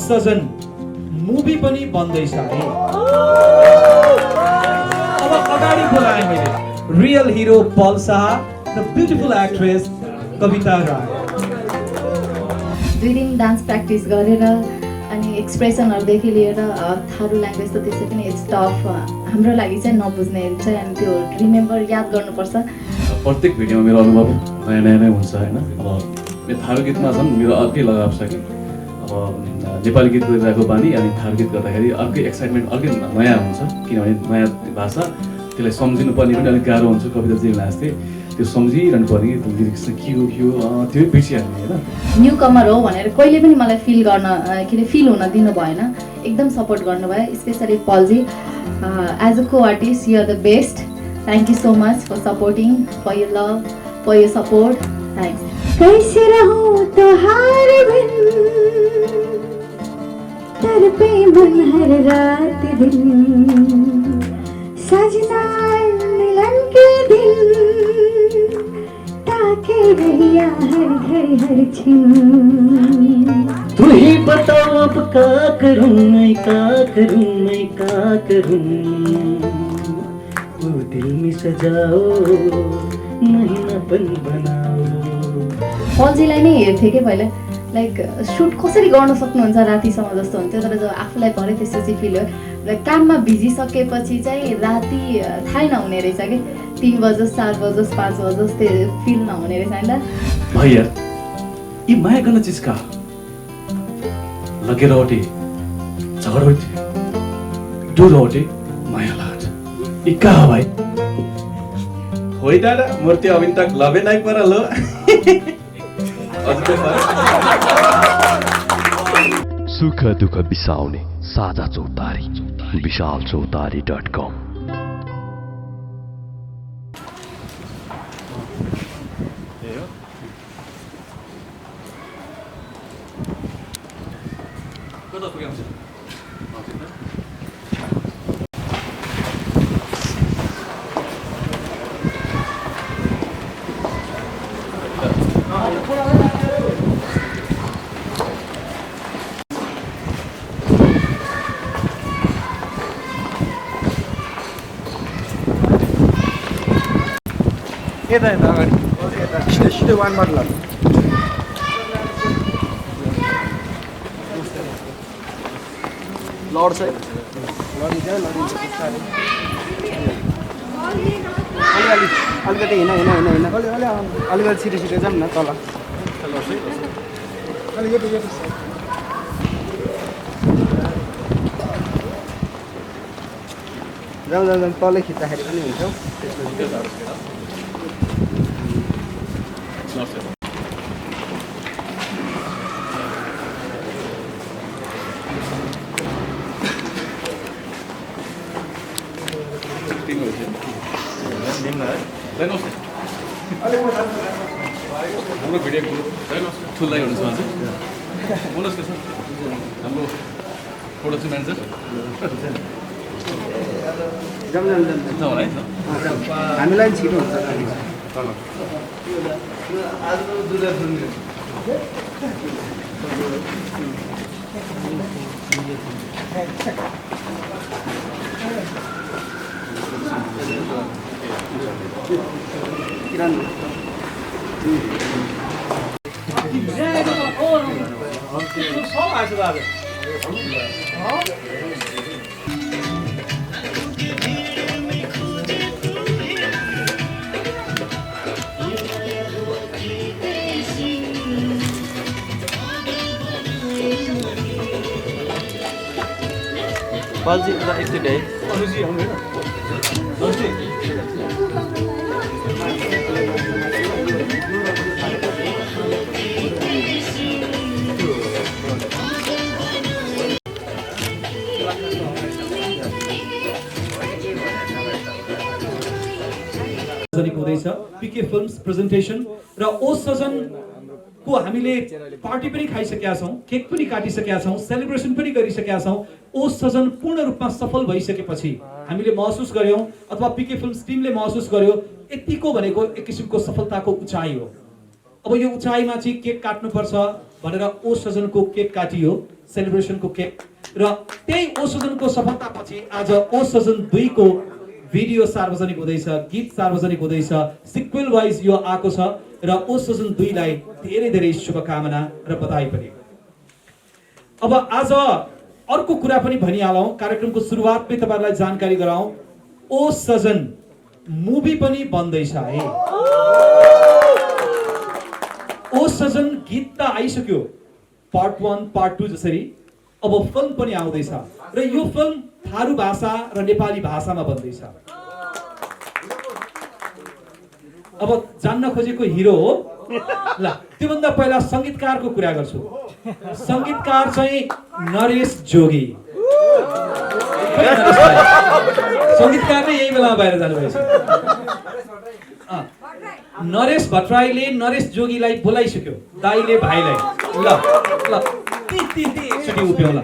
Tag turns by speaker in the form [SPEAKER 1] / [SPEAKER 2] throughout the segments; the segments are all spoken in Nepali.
[SPEAKER 1] सजन मुभी पनि बन्दैछ है। अब अगाडि बोलाएँ मैले रियल हिरो पल शाह, द ब्युटिफुल एक्ट्रेस कविता राय।
[SPEAKER 2] 2 दिन डान्स प्र्याक्टिस गरेर अनि एक्सप्रेसनहरुदेखि लिएर थारू ल्याङ्ग्वेज त त्यसै पनि इट्स टफ हाम्रो लागि चाहिँ नबुझ्ने चाहिँ अनि त्यो रिमेम्बर याद गर्नुपर्छ।
[SPEAKER 3] प्रत्येक भिडियोमा मेरो अनुभव नयाँ नयाँ नै हुन्छ हैन। अब मेरो थारू गीतमा छन् मेरो अर्कै लगाव छ कि अब नेपाली गीत गरिरहेको बानी अनि थारू गीत गर्दाखेरि अर्कै एक्साइटमेन्ट अर्कै नयाँ हुन्छ, किनभने नयाँ भाषा त्यसलाई सम्झिनु पर्ने पनि अलिक गाह्रो हुन्छ। कविता जे जस्तै त्यो सम्झिरहनु पर्ने त्यो लिरिक्स के हो त्यो बिर्सिहाल्ने हैन।
[SPEAKER 2] न्यू कमर हो भनेर कहिले पनि मलाई फिल गर्न फिल हुन दिनु भएन, एकदम सपोर्ट गर्नुभयो specially Palji. As a coartist you are the best. Thank you so much for supporting, for your love, for your support. Thanks.
[SPEAKER 4] कैसे रहूं तोहार बिन, तड़पे मन हर रात दिन, सजना मिलन के दिन, ताके रहिया हर घर हर छिन।
[SPEAKER 5] तू ही बताओ अब क्या करूं मैं, क्या करूं मैं, क्या करूं। वो दिल में सजाओ महिनापन बनाओ।
[SPEAKER 2] पलजीलाई नै हेर्थेँ कि पहिला, लाइक सुट कसरी गर्न सक्नुहुन्छ रातिसम्म जस्तो हुन्थ्यो। तर जब आफूलाई भरे त्यसपछि फिल हो र काममा भिजिसकेपछि चाहिँ राति थाहै नहुने रहेछ कि 3 बजोस् 4 बजोस् 5 बजोस् त्यो फिल नहुने रहेछ होइन।
[SPEAKER 3] भैया ये माया गर्न चीज का लगेर ओटे झगडा होते दूर ओटे माया लाट ये का हो भाई होई दादा मूर्ति अबिन तक लबे नाइ परल हो।
[SPEAKER 6] सुख दुःख बिसाउने साझा चौतारी विशालचौतारी.com।
[SPEAKER 7] यता यता अगाडि सिधै वानबाट लाग्छ। लड चाहिँ अलिकति अलिकति छिटो छिटो जाऊँ न तल। जाउँ तलै खिच्दाखेरि पनि हुन्छ।
[SPEAKER 3] हाम्रो भिडियो ठुलै हुनुहुन्छ अझै बोल्नुहोस् न हाम्रो प्रोडक्सन म्यानेजर
[SPEAKER 7] जाउँ है हामीलाई छिटो हुन्छ।
[SPEAKER 5] बाल्जी एकचोटि है
[SPEAKER 1] हुँदैछ पीके फिल्म्स प्रेजेन्टेसन र ओ सजन को हामीले पार्टी पनि खाइसकेका छौं, केक पनि काटिसकेका छौं, सेलिब्रेसन पनि गरिसकेका छौं। ओ सजन पूर्ण रूपमा सफल भइसकेपछि हामीले महसुस गर्यौं अथवा पीके फिल्म्स टिमले महसुस गर्यो यतिको भनेको एक किसिमको सफलताको उचाइ हो। अब यो उचाइमा चाहिँ केक काट्नुपर्छ भनेर ओ सजनको केक काटियो, सेलिब्रेसनको केक। र त्यही ओ सजनको सफलतापछि आज ओ सजन 2 को भिडियो सार्वजनिक हुँदैछ, गीत सार्वजनिक हुँदैछ, सिक्वेल वाइज यो आएको छ र ओ सजन 2 लाई धेरै धेरै शुभकामना र बधाई पनि। अब आज अर्को कुरा पनि भनिहालौं, कार्यक्रमको सुरुवातमै तपाईहरुलाई जानकारी गराउँ, ओ सजन मुभी पनि बन्दैछ है। ओ सजन गीत त आइसक्यो, पार्ट 1 पार्ट 2 जसरी अब फिल्म पनि आउँदैछ र यो फिल्म थारू भाषा र नेपाली भाषामा बन्दैछ। अब जान्न खोजेको हिरो हो ल, त्योभन्दा पहिला संगीतकारको कुरा गर्छु। संगीतकार चाहिँ नरेश जोगी। संगीतकार नै यही बेलामा बाहिर जानुभएछ। नरेश भट्टराईले नरेश जोगीलाई बोलाइसक्यो, दाइले भाइलाई। ल ल एकचोटि उभ्यौँ ल।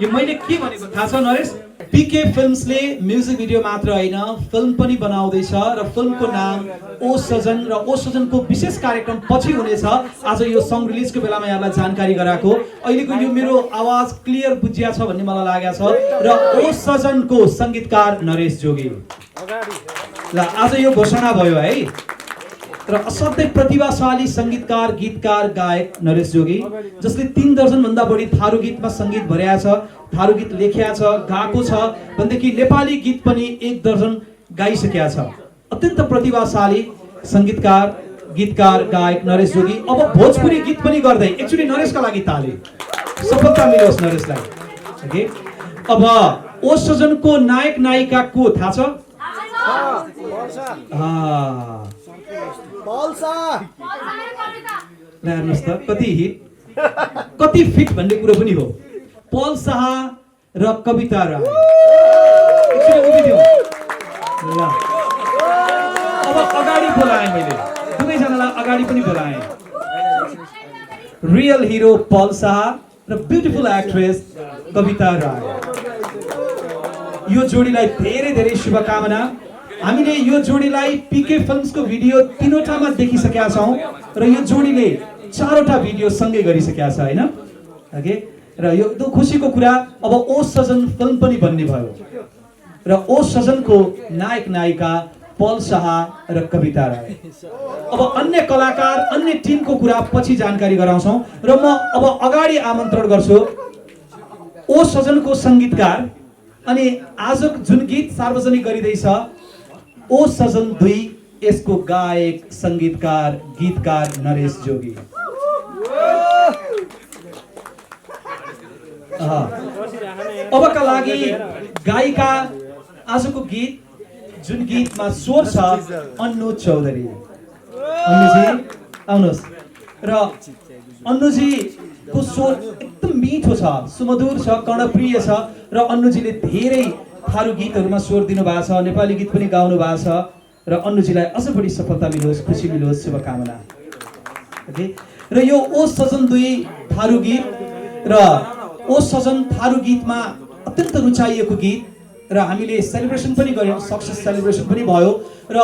[SPEAKER 1] यो मैले के भनेको थाहा छ नरेश? पीके फिल्म्सले म्युजिक भिडियो मात्र होइन फिल्म पनि बनाउँदैछ र फिल्मको नाम ओ सजन र ओ सजनको विशेष कार्यक्रम पछि हुनेछ। आज यो सङ रिलिजको बेलामा यहाँलाई जानकारी गराएको। अहिलेको यो मेरो आवाज क्लियर बुझिया छ भन्ने मलाई लागेको छ। र ओ सजनको संगीतकार नरेश जोगी। ल आज यो घोषणा भयो है। र असाध्यै प्रतिभाशाली संगीतकार, गीतकार, गायक नरेश जोगी, जसले 3 दर्जन भन्दा बढी थारू गीतमा संगीत भर्या छ, थारू गीत लेख्या छ, गाएको छ, भन्दैकी नेपाली गीत पनि 1 दर्जन गाइसकेका छ। अत्यन्त प्रतिभाशाली संगीतकार, गीतकार, गायक नरेश जोगी अब भोजपुरी गीत पनि गर्दै। एकचोटि नरेशका लागि ताली, सफलता मिलोस् नरेशलाई। ओके, अब ओ सजनको नायक नायिका को थाहा छ? हेर्नुहोस् त कति हिट कति फिट भन्ने कुरो पनि हो। पल शाह र कविता राय। अब अगाडि बोलाएँ मैले, दुवैजनालाई अगाडि पनि बोलाएँ। रियल हिरो पल शाह र ब्युटिफुल एक्ट्रेस कविता राय। यो जोडीलाई धेरै धेरै शुभकामना। हामीले यो जोडीलाई पीके फिल्म्सको भिडियो 3वटामा देखिसकेका छौं र यो जोडीले 4वटा भिडियो सँगै गरिसकेका छ हैन। ओके, र यो एकदम खुसीको कुरा अब ओ सजन फिल्म पनि बन्ने भयो र ओ सजनको नायक नायिका पल शाह र कविता राय। अब अन्य कलाकार, अन्य टिमको कुरा पछि जानकारी गराउँछौं र म अब अगाडि आमन्त्रण गर्छु ओ सजनको संगीतकार अनि आजको जुन गीत सार्वजनिक गरिदैछ ओ सजन 2, यसको गायक, संगीतकार, गीतकार नरेश जोगी। अबका लागि गायिका आजको गीत, जुन गीतमा स्वर छ अन्नु चौधरी। अन्नुजी आउनुहोस्। र अन्नुजी को स्वर एकदम मिठो छ, सुमधुर छ, कर्णप्रिय छ र अन्नुजीले धेरै थारू गीतहरुमा स्वर दिनु भएको छ, नेपाली गीत पनि गाउनु भएको छ र अन्नुजीलाई अझ बढी सफलता मिलोस्, खुशी मिलोस्, शुभकामना। ओके, र यो ओ सजन 2 थारू गीत र ओ सजन थारू गीतमा अत्यन्त रुचाइएको गीत र हामीले सेलिब्रेसन पनि गर्यौं, सक्सेस सेलिब्रेसन पनि भयो र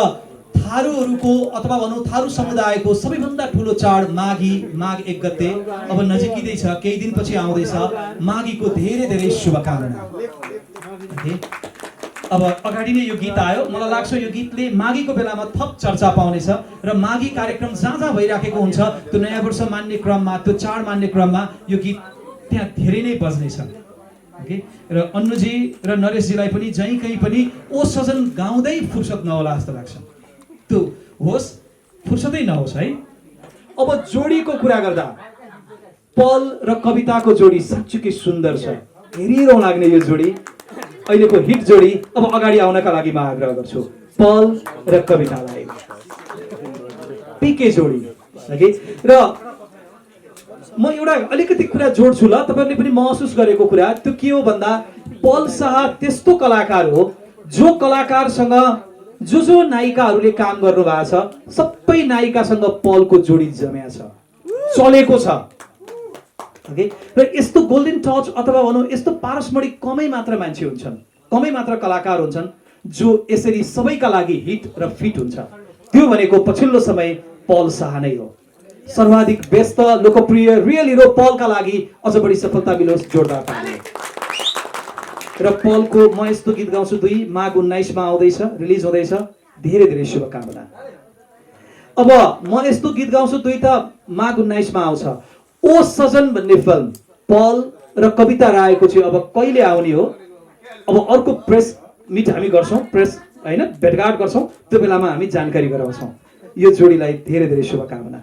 [SPEAKER 1] थारूहरूको अथवा भनौं थारू समुदायको सबैभन्दा ठूलो चाड माघी, माघ 1 गते अब नजिकै छ, केही दिनपछि आउँदैछ। माघीको धेरै धेरै शुभकामना। अब अगाडि नै यो गीत आयो, मलाई लाग्छ यो गीतले माघीको बेलामा थप चर्चा पाउनेछ र माघी कार्यक्रम जहाँ जहाँ भइराखेको हुन्छ त्यो नयाँ वर्ष मान्ने क्रममा, त्यो चाड मान्ने क्रममा यो गीत त्यहाँ धेरै नै बज्नेछ। ओके, र अन्नुजी र नरेशजीलाई पनि जहीँ कहीँ पनि ओ सजन गाउँदै फुर्सद नहोला जस्तो लाग्छ। त्यो होस्, फुर्सदै नहोस् है। अब जोडीको कुरा गर्दा पल र कविताको जोडी साँच्चै सुन्दर छ, हेरिरहँ लाग्ने यो जोडी, अहिलेको हिट जोडी। अब अगाडि आउनका लागि म आग्रह गर्छु पल र कवितालाई। पीके जोडी। ओके, र म एउटा अलिकति कुरा जोड्छु ल, तपाईहरुले पनि महसुस गरेको कुरा त्यो के हो भन्दा पल शाह त्यस्तो कलाकार हो जो कलाकारसँग जो नायिकाहरूले काम गर्नु भएको छ सबै नायिकासँग पलको जोडी जम्या छ, चलेको छ। ओके, र यस्तो गोल्डन टच अथवा भनौं यस्तो पारस्मरणिक कमै मात्र मान्छे हुन्छन्, कमै मात्र कलाकार हुन्छन् जो यसरी सबैका लागि हिट र फिट हुन्छ। त्यो भनेको पछिल्लो समय पल शाह नै हो। सर्वाधिक व्यस्त लोकप्रिय रियल हिरो पलका लागि अझ बढी सफलता मिलोस्, जोरदार ताली। र पलको म यस्तो गीत गाउँछु 2 माघ 19 मा आउँदैछ, रिलिज हुँदैछ, धेरै धेरै शुभकामना। अब म यस्तो गीत गाउँछु 2 त माघ 19 मा आउँछ। ओ सजन भन्ने फिल्म पल र कविता रायको चाहिँ अब कहिले आउने हो? अब अर्को प्रेस मिट हामी गर्छौँ, प्रेस हैन भेटघाट गर्छौँ, त्यो बेलामा हामी जानकारी गराउँछौँ। यो जोडीलाई धेरै धेरै शुभकामना।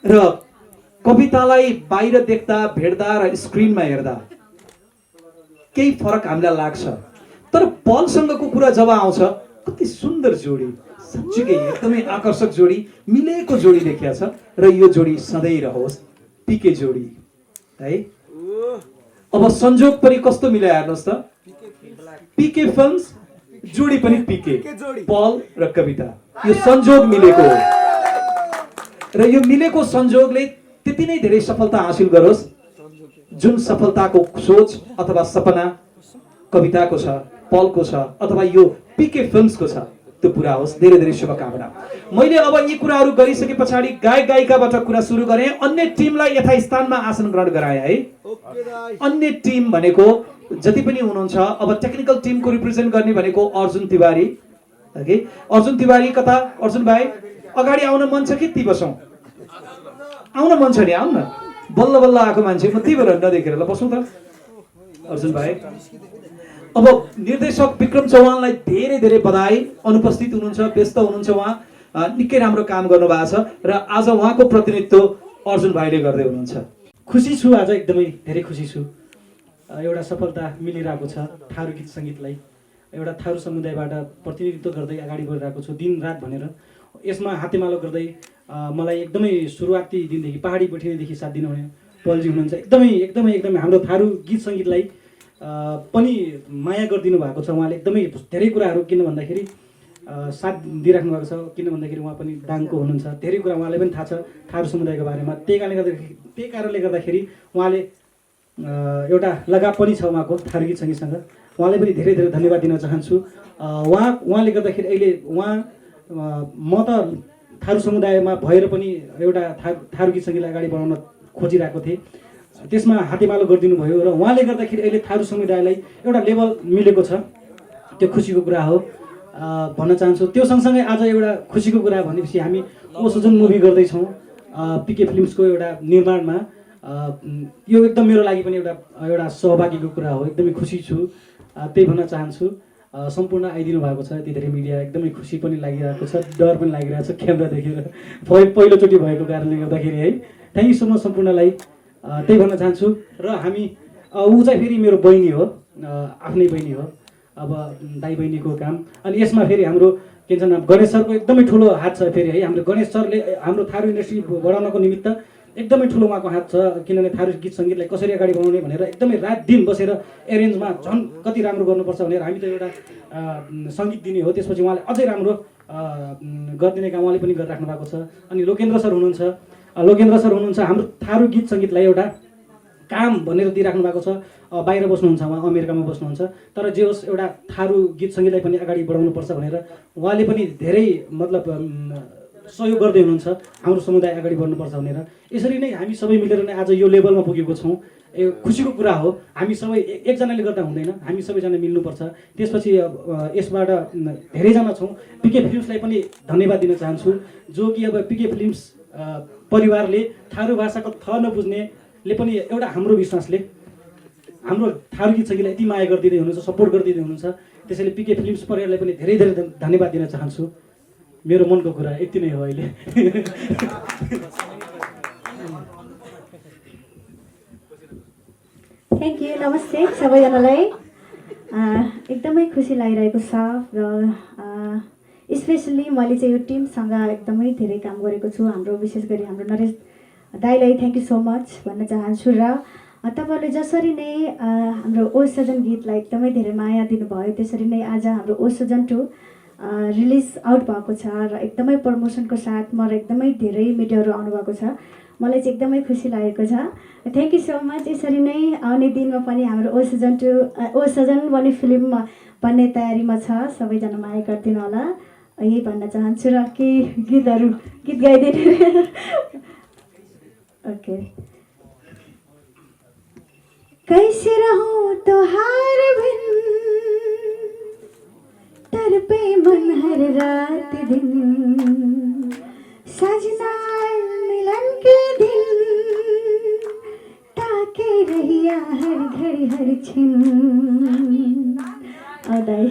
[SPEAKER 1] र कवितालाई बाहिर देख्दा, भेट्दा र स्क्रिनमा हेर्दा केही फरक हामीलाई लाग्छ, तर पलसँगको कुरा जब आउँछ कति सुन्दर जोडी, साँच्चीकै एकदमै आकर्षक जोडी, मिलेको जोडी देखिया छ र यो जोडी सधैँ रहोस्, पीके जोडी है। अब संयोग पनि कस्तो मिलायो हेर्नुहोस् त, पीके फिल्म्स जोडी पनि पीके, पल र कविता, यो संयोग मिलेको हो र यो मिलेको संयोगले त्यति नै धेरै सफलता हासिल गरोस् जुन सफलताको सोच अथवा सपना कविताको छ, पलको छ अथवा यो पीके फिल्म्सको छ, त्यो पुरा होस्। धेरै धेरै शुभकामना। मैले अब यी कुराहरू गरिसके पछाडि गायक गायिकाबाट कुरा सुरु गरेँ, अन्य टिमलाई यथास्थानमा आसन ग्रहण गराएँ है। अन्य टिम भनेको जति पनि हुनुहुन्छ, अब टेक्निकल टिमको रिप्रेजेन्ट गर्ने भनेको अर्जुन तिवारी। ओके, अर्जुन तिवारी कता? अर्जुन भाइ अगाडि आउन मन छ कि ती बसौँ? आउन मन छ नि, आउन न। बल्ल बल्ल आएको मान्छे म त्यही भएर नदेखेर ल बसौँ त अर्जुन भाइ। अब निर्देशक विक्रम चौहानलाई धेरै धेरै बधाई, अनुपस्थित हुनुहुन्छ, व्यस्त हुनुहुन्छ, उहाँ निकै राम्रो काम गर्नुभएको छ र आज उहाँको प्रतिनिधित्व अर्जुन भाइले गर्दै हुनुहुन्छ।
[SPEAKER 8] खुसी छु, आज एकदमै धेरै खुसी छु। एउटा सफलता मिलिरहेको छ थारू गीत सङ्गीतलाई, एउटा थारू समुदायबाट प्रतिनिधित्व गर्दै अगाडि बढिरहेको छु दिन रात भनेर। यसमा हातेमालो गर्दै मलाई एकदमै सुरुवाती दिनदेखि पहाडी बैठेदेखि साथ दिनुहुने पलजी हुनुहुन्छ। एकदमै एकदमै एकदमै हाम्रो थारू गीत सङ्गीतलाई पनि माया गरिदिनु भएको छ उहाँले। एकदमै धेरै कुराहरू, किन भन्दाखेरि साथ दिइराख्नु भएको छ, किन भन्दाखेरि उहाँ पनि दाङको हुनुहुन्छ, धेरै कुरा उहाँलाई पनि थाहा छ थारू समुदायको बारेमा। त्यही कारणले गर्दाखेरि उहाँले एउटा लगाव पनि छ उहाँको थारू गीत सङ्गीतसँग। उहाँलाई पनि धेरै धेरै धन्यवाद दिन चाहन्छु। उहाँले गर्दाखेरि अहिले म त थारू समुदायमा भएर पनि एउटा थारू गीत सङ्गीतलाई अगाडि बढाउन खोजिरहेको थिएँ, त्यसमा हातेमालो गरिदिनु भयो र उहाँले गर्दाखेरि अहिले थारू समुदायलाई एउटा लेभल मिलेको छ, त्यो खुसीको कुरा हो भन्न चाहन्छु। त्यो सँगसँगै आज एउटा खुसीको कुरा भनेपछि हामी ओ सजन मुभी गर्दैछौँ पीके फिल्म्सको एउटा निर्माणमा। यो एकदम मेरो लागि पनि एउटा सहभागीको कुरा हो, एकदमै खुसी छु, त्यही भन्न चाहन्छु। सम्पूर्ण आइदिनु भएको छ, यति धेरै मिडिया, एकदमै खुसी पनि लागिरहेको छ, डर पनि लागिरहेको छ क्यामेरा देखेर, पहिलोचोटि भएको कारणले गर्दाखेरि है। थ्याङ्क यू सो मच सम्पूर्णलाई, त्यही भन्न चाहन्छु। र हामी ऊ चाहिँ फेरि मेरो बहिनी हो, आफ्नै बहिनी हो, अब दाइ बहिनीको काम। अनि यसमा फेरि हाम्रो के भन्छ गणेश सरको एकदमै ठुलो हात छ फेरि है। हाम्रो गणेश सरले हाम्रो थारू इन्डस्ट्री बढाउनको निमित्त एकदमै ठुलो उहाँको हात छ, किनभने थारू गीत सङ्गीतलाई कसरी अगाडि बढाउने भनेर एकदमै रात दिन बसेर एरेन्जमा झन् कति राम्रो गर्नुपर्छ भनेर हामी त एउटा सङ्गीत दिने हो, त्यसपछि उहाँले अझै राम्रो गरिदिने काम उहाँले पनि गरिराख्नु भएको छ। अनि लोकेन्द्र सर हुनुहुन्छ हाम्रो थारू गीत सङ्गीतलाई एउटा काम भनेर दिइराख्नु भएको छ। बाहिर बस्नुहुन्छ उहाँ, अमेरिकामा बस्नुहुन्छ, तर जे होस् एउटा थारू गीत सङ्गीतलाई पनि अगाडि बढाउनुपर्छ भनेर उहाँले पनि धेरै मतलब सहयोग गर्दै हुनुहुन्छ हाम्रो समुदाय अगाडि बढ्नुपर्छ भनेर। यसरी नै हामी सबै मिलेर नै आज यो लेभलमा पुगेको छौँ। खुसीको कुरा हो, हामी सबै एकजनाले गर्दा हुँदैन, हामी सबैजना मिल्नुपर्छ। त्यसपछि यसबाट धेरैजना छौँ। पीके फिल्म्सलाई पनि धन्यवाद दिन चाहन्छु, जो कि अब पीके फिल्म्स परिवारले थारू भाषाको थ नबुझ्नेले पनि एउटा हाम्रो विश्वासले हाम्रो थारू गीत सङ्गीतलाई यति माया गरिदिँदै हुनुहुन्छ, सपोर्ट गरिदिँदै हुनुहुन्छ। त्यसैले पीके फिल्म्स परिवारलाई पनि धेरै धेरै धन्यवाद दिन चाहन्छु। मेरो मनको कुरा यति नै हो अहिले।
[SPEAKER 4] थ्याङ्क यू, नमस्ते सबैजनालाई। एकदमै खुसी लागिरहेको छ र स्पेसल्ली मैले चाहिँ यो टिमसँग एकदमै धेरै काम गरेको छु। हाम्रो विशेष गरी हाम्रो नरेश दाइलाई थ्याङ्क यू सो मच भन्न चाहन्छु। र तपाईँहरूले जसरी नै हाम्रो ओ सजन गीतलाई एकदमै धेरै माया दिनुभयो, त्यसरी नै आज हाम्रो ओ सजन 2 रिलिज आउट भएको छ र एकदमै प्रमोसनको साथ म एकदमै धेरै मिडियाहरू आउनुभएको छ। मलाई चाहिँ एकदमै खुसी लागेको छ। Thank you so much. यसरी नै आउने दिनमा पनि हाम्रो ओ सजन भन्ने फिल्म बन्ने तयारीमा छ, सबैजना माया गरिदिनु होला। यही भन्न चाहन्छु र केही गीत गाइदिने ओके कैसे रहूं तोहार बिन तरपे मन हर रात दिन सजना मिलन के दिन ताके रहिया हर घड़ी हर छिन अदाई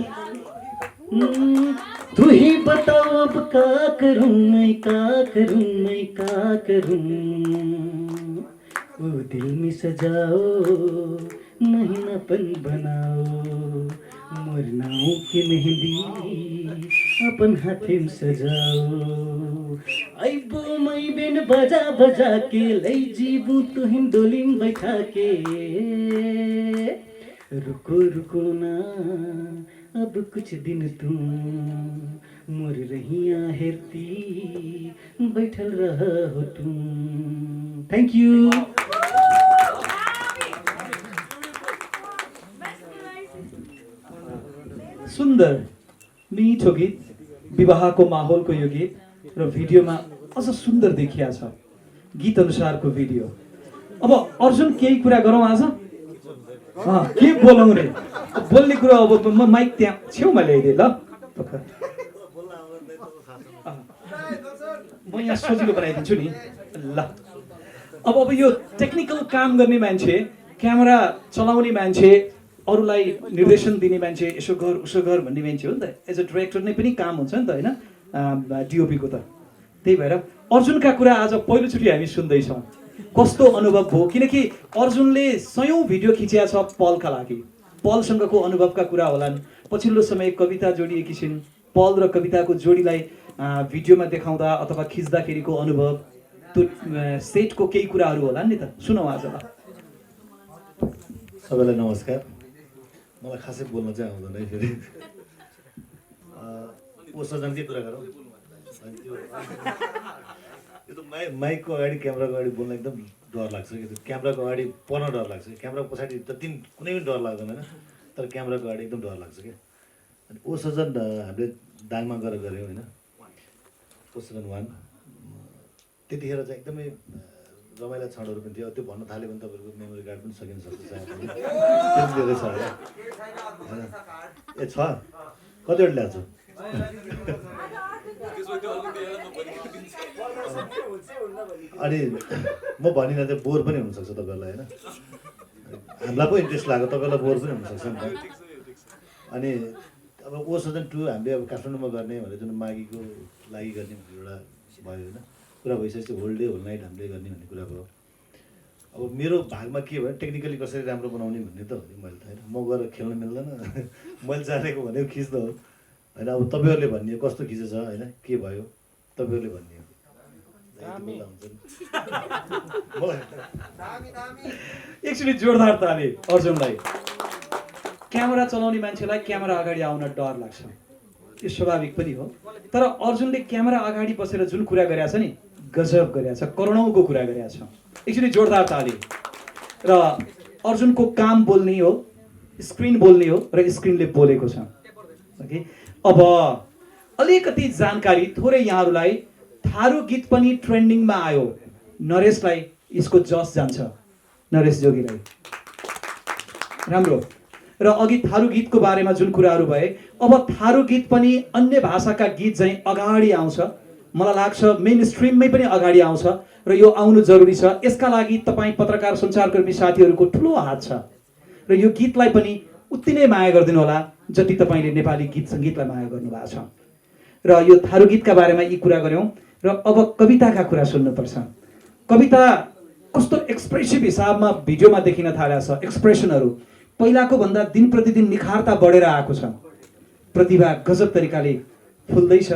[SPEAKER 5] तू ही बताओ अब का करूं मैं का करूं मैं का करूं वो दिल में सजाओ महीनापन बनाओ मोर नाव की मेहंदी अपन हाथे में सजाओ आइबो मैं बेन बजा बजा के लई जीबू तू हिंदोली में बैठा के रुको रुको ना अब कुछ दिन तुम मोर रहिया हेरती बैठल रह हो तुम थैंक यू
[SPEAKER 1] सुन्दर मिठो गीत विवाहको माहौलको यो गीत र भिडियोमा अझ सुन्दर देखिया छ गीत अनुसारको भिडियो। अब अर्जुन केही कुरा गरौँ आज के बोलाउँ रे बोल्ने कुरा अब म माइक त्यहाँ छेउमा ल्याइदिएँ ल म यहाँ सजिलो बनाइदिन्छु नि ल। अब यो टेक्निकल काम गर्ने मान्छे क्यामेरा चलाउने मान्छे अरूलाई निर्देशन दिने मान्छे यसो गर उसो गर भन्ने मान्छे हो नि त एज अ डिरेक्टर नै पनि काम हुन्छ नि त होइन डिओपीको त। त्यही भएर अर्जुनका कुरा आज पहिलोचोटि हामी सुन्दैछौँ कस्तो अनुभव भयो किनकि अर्जुनले सयौं भिडियो खिचिया छ पलका लागि पलसँगको अनुभवका कुरा होलान्। पछिल्लो समय कविता जोडिएकी छिन् पल र कविताको जोडीलाई भिडियोमा देखाउँदा अथवा खिच्दाखेरिको अनुभव त्यो सेटको केही कुराहरू होला नि त सुनौ आज ल।
[SPEAKER 9] सबैलाई नमस्कार। मलाई खासै बोल्न चाहिँ आउँदैन है फेरि ओ सजनकै कुरा गरौँ यो त माइकको अगाडि क्यामेराको अगाडि बोल्न एकदम डर लाग्छ कि क्यामेराको अगाडि पर्न डर लाग्छ क्यामेराको पछाडि त कुनै पनि डर लाग्दैन होइन तर क्यामेराको अगाडि एकदम डर लाग्छ क्या। अनि ओ सजन हामीले दाङमा गरेर गऱ्यौँ होइन ओ सजन 1 त्यतिखेर चाहिँ एकदमै रमाइला क्षणहरू पनि थियो त्यो भन्न थाल्यो भने तपाईँहरूको मेमोरी कार्ड पनि सकिन सक्छ सायद धेरै छ होला होइन ए छ कतिवटा ल्याएको छु अनि म भनिनँ चाहिँ बोर पनि हुनसक्छ तपाईँहरूलाई होइन हामीलाई पो इन्ट्रेस्ट लाग्यो तपाईँलाई बोर पनि हुनसक्छ नि त। अनि अब ओ सजन 2 हामीले अब काठमाडौँमा गर्ने भनेर जुन माघीको लागि गर्ने भनेर एउटा भयो होइन कुरा भइसकेपछि होल डे होल नाइट हामीले गर्ने भन्ने कुरा भयो। अब मेरो भागमा के भयो टेक्निकली कसरी राम्रो बनाउने भन्ने त हो नि मैले त होइन म गएर खेल्न मिल्दैन मैले जानेको भनेको खिच्दा हो होइन। अब तपाईँहरूले भन्ने कस्तो खिचेछ होइन के भयो तपाईँहरूले भन्ने
[SPEAKER 1] एकचोटि जोरदार ताली अर्जुनलाई। क्यामेरा चलाउने मान्छेलाई क्यामेरा अगाडि आउन डर लाग्छ यो स्वाभाविक पनि हो तर अर्जुनले क्यामेरा अगाडि बसेर जुन कुरा गरेको छ नि गजब गरेको छ करोडौँको कुरा गरेको छ। एकचोटि जोरदार ताली। र अर्जुनको काम बोल्ने हो स्क्रिन बोल्ने हो र स्क्रिनले बोलेको छ। अब अलिकति जानकारी थोरै यहाँहरूलाई थारू गीत पनि ट्रेन्डिङमा आयो नरेशलाई यसको जस जान्छ नरेश जोगीलाई राम्रो। र अघि थारू गीतको बारेमा जुन कुराहरू भए अब थारू गीत पनि अन्य भाषाका गीत चाहिँ अगाडि आउँछ मलाई लाग्छ मेन स्ट्रिममै पनि अगाडि आउँछ र यो आउनु जरुरी छ। यसका लागि तपाईँ पत्रकार सञ्चारकर्मी साथीहरूको ठुलो हात छ र यो गीतलाई पनि उति नै माया गरिदिनु होला जति तपाईँले नेपाली गीत सङ्गीतलाई माया गर्नुभएको छ। र यो थारू गीतका बारेमा यी कुरा गऱ्यौँ र अब कविताका कुरा सुन्नुपर्छ। कविता कस्तो एक्सप्रेसिभ हिसाबमा भिडियोमा देखिन थालेको छ एक्सप्रेसनहरू पहिलाको भन्दा दिन प्रतिदिन निखारता बढेर आएको छ। प्रतिभा गजब तरिकाले फुल्दैछ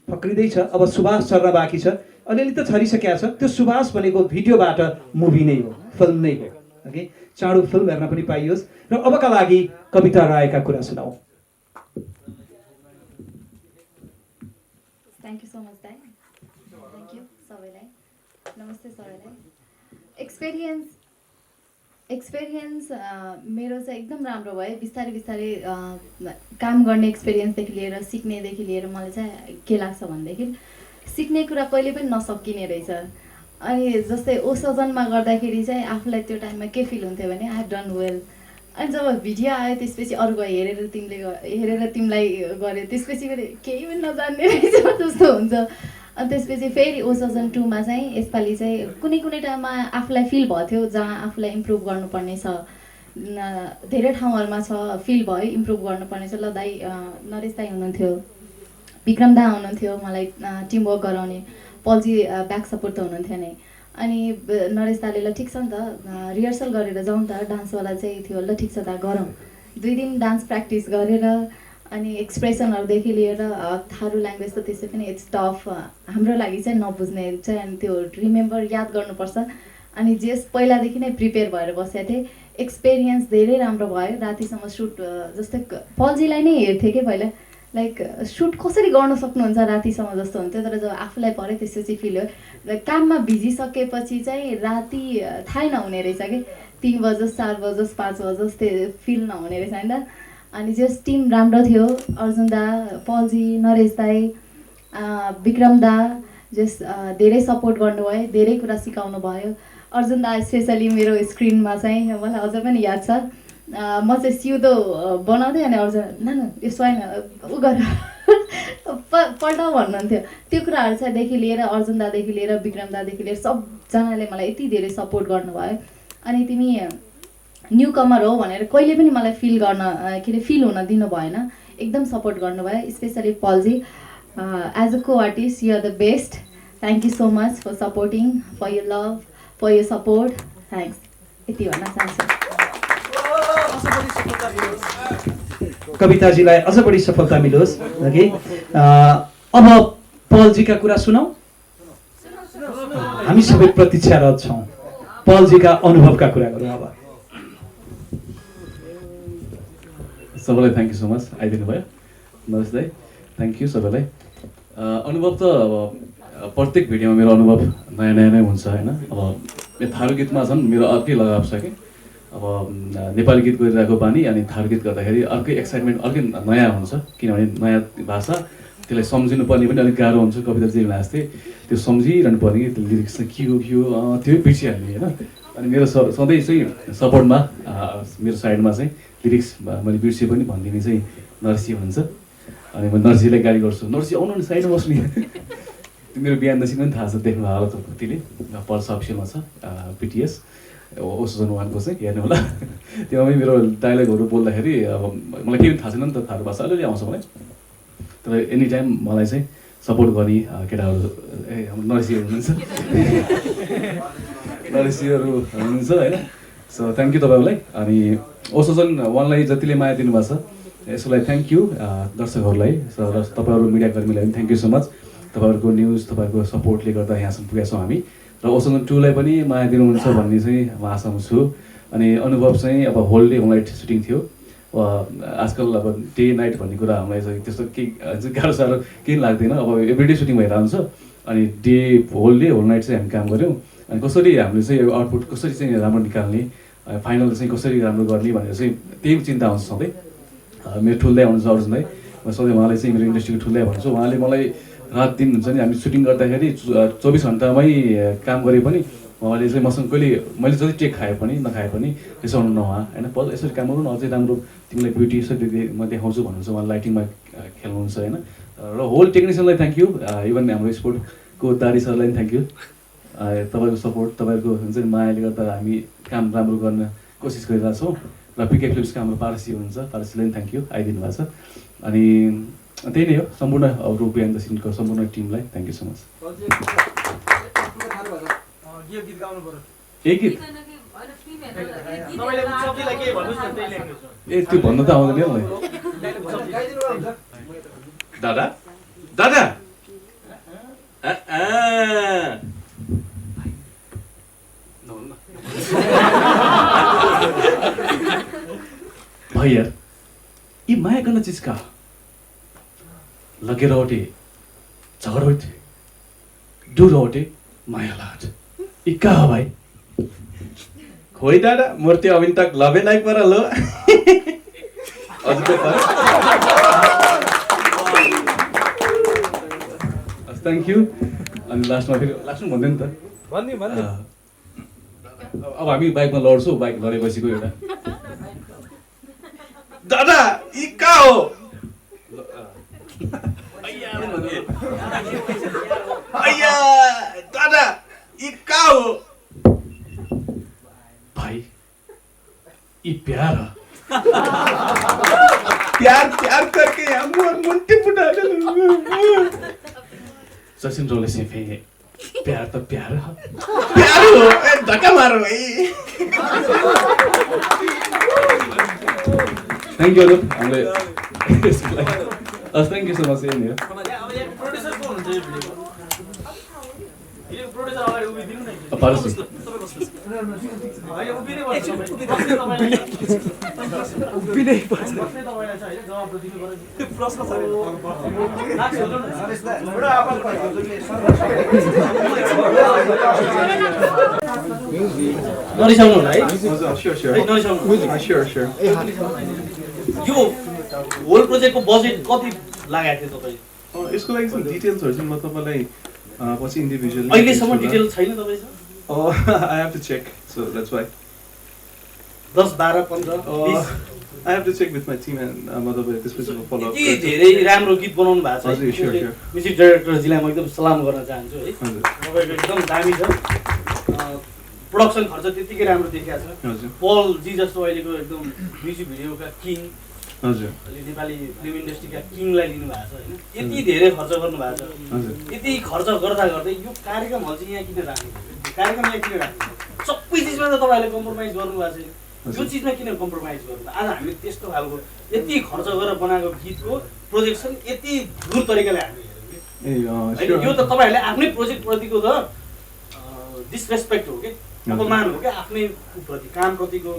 [SPEAKER 1] फक्रिँदैछ। अब सुभाष चढ्न बाँकी छ अलिअलि त छरिसकेको छ त्यो सुभाष भनेको भिडियोबाट मुभी नै हो फिल्म नै हो ओके चाँडो फिल्म हेर्न पनि पाइयोस्। र अबका लागि कविता रायका कुरा सुनाऊ।
[SPEAKER 2] थ्याङ्क यू सो मच दाइ थ्याङ्क यू सबैलाई नमस्ते सबैलाई। एक्सपिरियन्स एक्सपिरियन्स मेरो चाहिँ एकदम राम्रो भयो। बिस्तारै बिस्तारै काम गर्ने एक्सपिरियन्सदेखि लिएर सिक्नेदेखि लिएर मलाई चाहिँ के लाग्छ भनेदेखि सिक्ने कुरा कहिले पनि नसकिने रहेछ। अनि जस्तै ओ सजनमा गर्दाखेरि चाहिँ आफूलाई त्यो टाइममा के फिल हुन्थ्यो भने आई हेभ डन वेल। अनि जब भिडियो आयो त्यसपछि अरूको हेरेर तिमीलाई गऱ्यो त्यसपछि फेरि केही पनि नजान्ने रहेछ जस्तो हुन्छ। अनि त्यसपछि फेरि ओ सजन 2 मा चाहिँ यसपालि चाहिँ कुनै कुनै टाइममा आफूलाई फिल भएको थियो जहाँ आफूलाई इम्प्रुभ गर्नुपर्ने छ, धेरै ठाउँहरूमा छ फिल भयो इम्प्रुभ गर्नुपर्ने छ। ल दाइ नरेश दाइ हुनुहुन्थ्यो, विक्रम दा हुनुहुन्थ्यो मलाई टिमवर्क गराउने, पल्जी ब्याक सपोर्ट त हुनुहुन्थ्यो नै। अनि नरेश दाले ल ठिक छ नि त रिहर्सल गरेर जाउँ त, डान्सवाला चाहिँ थियो, ल ठिक छ दा गरौँ। 2 दिन डान्स प्र्याक्टिस गरेर अनि एक्सप्रेसनहरूदेखि लिएर थारू ल्याङ्ग्वेज त त्यसै पनि इट्स टफ हाम्रो लागि चाहिँ नबुझ्ने चाहिँ। अनि त्यो रिमेम्बर याद गर्नुपर्छ। अनि जेस पहिलादेखि नै प्रिपेयर भएर बसेको थिएँ। एक्सपिरियन्स धेरै राम्रो भयो। रातिसम्म सुट जस्तै पल्जीलाई नै हेर्थेँ कि पहिला लाइक सुट कसरी गर्न सक्नुहुन्छ रातिसम्म जस्तो हुन्थ्यो। तर जब आफूलाई पऱ्यो त्यसपछि फिल हो। र काममा भिजिसकेपछि चाहिँ राति थाहै नहुने रहेछ कि 3 बजोस् 4 बजोस् 5 बजोस् त्यो फिल नहुने रहेछ होइन। अनि जस टिम राम्रो थियो, अर्जुन दा, पल्जी, नरेश दाई, विक्रम दा जस धेरै सपोर्ट गर्नुभयो, धेरै कुरा सिकाउनु भयो। अर्जुन दा स्पेसली मेरो स्क्रिनमा चाहिँ मलाई अझ पनि याद छ, म चाहिँ सिउँदो बनाउँथेँ अनि अर्जुन नानु यसो होइन उ गर पल्टाउ भन्नुहुन्थ्यो। त्यो कुराहरू चाहिँदेखि लिएर अर्जुन दादेखि लिएर विक्रम दादेखि लिएर सबजनाले मलाई यति धेरै सपोर्ट गर्नुभयो। अनि तिमी न्यू कमर हो भनेर कहिले पनि मलाई फिल हुन दिनु भएन, एकदम सपोर्ट गर्नुभयो। Specially Palji as a coartist you are the best. Thank you so much for supporting, for your love, for your support. Thanks, यति भन्न चाहन्छु।
[SPEAKER 1] कविताजीलाई अझ बढी सफलता मिलोस्। ओके, अब पलजीका कुरा सुनौ। हामी सबै प्रतीक्षारत छौँ। पलजीका अनुभवका कुरा गरौँ अब।
[SPEAKER 3] सबैलाई थ्याङ्क यू सो मच आइदिनु भयो। नरेश दाइ थ्याङ्क यू सबैलाई। अनुभव त अब प्रत्येक भिडियोमा मेरो अनुभव नयाँ नयाँ नै हुन्छ होइन। अब यो थारू गीतमा झन् मेरो अर्कै लगाव छ कि अब नेपाली गीत गरिरहेको बानी अनि थारू गीत गर्दाखेरि अर्कै एक्साइटमेन्ट अर्कै नयाँ हुन्छ। किनभने नयाँ भाषा त्यसलाई सम्झिनु पर्ने पनि अलिक गाह्रो हुन्छ। कविताजी जस्तै त्यो सम्झिरहनु पर्ने कि त्यो लिरिक्स चाहिँ के हो त्यो बिर्सिहाल्ने होइन। अनि मेरो सधैँ चाहिँ सपोर्टमा मेरो साइडमा चाहिँ लिरिक्स मैले बिर्सिए पनि भनिदिने चाहिँ नर्सी हुनुहुन्छ। अनि म नर्सीलाई गाली गर्छु, नर्सी आउनु नि साइडमा बस्ने। मेरो बिहानदेखि पनि थाहा छ, देख्नु होला कतिले पल्स अफिसियलमा छ पिटिएस ओ सजन 1 को चाहिँ हेर्नु होला। त्यो मेरो डायलगहरू बोल्दाखेरि अब मलाई केही पनि थाहा छैन नि त, थारू भाषा अलिअलि आउँछ मलाई। तर एनी टाइम मलाई चाहिँ सपोर्ट गर्ने केटाहरू हाम्रो नर्सीहरू हुनुहुन्छ, नर्सीहरू हुनुहुन्छ होइन। सो थ्याङ्क यू तपाईँहरूलाई। अनि ओ सजन 1 लाई जतिले माया दिनुभएको छ यसको लागि थ्याङ्क यू दर्शकहरूलाई। र तपाईँहरू मिडियाकर्मीलाई पनि थ्याङ्क यू सो मच। तपाईँहरूको न्युज तपाईँहरूको सपोर्टले गर्दा यहाँसम्म पुगेका छौँ हामी। र ओ सजन 2 लाई पनि माया दिनुहुन्छ भन्ने चाहिँ म आशामा छु। अनि अनुभव चाहिँ अब whole day whole night shooting थियो। आजकल अब डे नाइट भन्ने कुरा हामीलाई चाहिँ त्यस्तो केही गाह्रो साह्रो केही लाग्दैन। अब एभ्रिडे सुटिङ भइरहन्छ। अनि day whole day whole night चाहिँ हामी काम गऱ्यौँ। अनि कसरी हामीले चाहिँ यो आउटपुट कसरी चाहिँ राम्रो निकाल्ने, फाइनल चाहिँ कसरी राम्रो गर्ने भनेर चाहिँ त्यही चिन्ता हुन्छ सधैँ। मेरो ठुल्दै हुनुहुन्छ अर्जुन दाइ, म सधैँ उहाँलाई चाहिँ मेरो इन्डस्ट्रीको ठुल्दै भन्छु। उहाँले मलाई रात दिन हुन्छ नि हामी सुटिङ गर्दाखेरि 24 घन्टामै काम गरे पनि उहाँले चाहिँ मसँग कहिले मैले जति टेक खाए पनि नखाए पनि रिसाउनु न उहाँ होइन। यसरी काम गर्नु न अझै राम्रो तिमीलाई ब्युटी यसरी म देखाउँछु भन्नुहुन्छ। उहाँ लाइटिङमा खेल्नुहुन्छ होइन। र होल टेक्निसियनलाई थ्याङ्क यू, इभन हाम्रो स्पोर्टको दारी सरलाई पनि थ्याङ्क यू। तपाईँको सपोर्ट तपाईँको हुन्छ नि मायाले गर्दा हामी काम राम्रो गर्न कोसिस गरिरहेको छौँ। र पिके फिल्म्सको हाम्रो पारसी हुनुहुन्छ, पारसीलाई पनि थ्याङ्क यू आइदिनु भएको छ। अनि त्यही नै हो सम्पूर्ण रुपियाँ द सिनको सम्पूर्ण टिमलाई थ्याङ्क यू सो मच। एक गीत ए त्यो भन्नु त आउँदैन हौ मलाई। दादा दादा भैया ये माया करना चीज का लगे रहोटे झगड़ होते दूर रहोटे माया लाट ये क्या हो भाई खोइ दादा मूर्ति अबिन तक लभे लाइक पर लो अझै पर थ्याङ्क यू अनि लास्टमा भन्दै नि त अब हामी बाइकमा लड्छौँ बाइक लडेपछिको एउटा दादा यी कहाँ हो अय्या दादा यी कहाँ हो भाई ये प्यार है प्यार करके हम मुंटी बुढ़ा सचिन रोले से फे प्यार तो प्यार है प्यार हो धक्का मारो भाई थैंक यू अनुप हमले thank you so much in here Parsi
[SPEAKER 8] नरिसाउनु होला है
[SPEAKER 10] यो होल प्रोजेक्टको बजेट कति लगाएको थियो तपाईँ
[SPEAKER 3] यसको लागि चाहिँ डिटेल्सहरु चाहिँ म तपाईलाई पछि इन्डिभिजुअली
[SPEAKER 10] अहिलेसम्म डिटेल छैन तपाईसँग
[SPEAKER 3] I have to check, so that's why.
[SPEAKER 10] 10, 12, 15, 20
[SPEAKER 3] I have to check with my team and motherboard this was a follow up.
[SPEAKER 10] यति धेरै राम्रो गीत बनाउनु भएको छ
[SPEAKER 3] हजुर स्योर स्योर
[SPEAKER 10] म्युजिक डाइरेक्टरजीलाई म एकदम सलाम गर्न चाहन्छु है
[SPEAKER 3] हजुर
[SPEAKER 10] तपाईको एकदम दामी छ प्रोडक्सन खर्च त्यतिकै राम्रो देखिएको छ
[SPEAKER 3] हजुर
[SPEAKER 10] पल जी जस्तो अहिलेको एकदम म्युजिक भिडियोका किङ
[SPEAKER 3] हजुर
[SPEAKER 10] अहिले नेपाली फिल्म इन्डस्ट्रीका किङलाई लिनु भएको छ हैन यति धेरै खर्च गर्नु भएको छ
[SPEAKER 3] हजुर
[SPEAKER 10] यति खर्च गर्दा गर्दै यो कार्यक्रम हल चाहिँ यहाँ किन राख्नु कार्यक्रम यहाँ किन राख्नु सबै चिजमा त तपाईहरुले कम्प्रोमाइज गर्नु भएको छैन यो चिजमा किन कम्प्रोमाइज गर्नु आज हामीले त्यस्तो खालको यति खर्च गरेर बनाएको गीतको प्रोजेक्सन यति दूर तरिकाले हामी हेर्यौं के यो त तपाईहरुले आफ्नै प्रोजेक्ट प्रतिको त डिसरेस्पेक्ट हो के अपमान हो के आफ्नै प्रति काम प्रतिको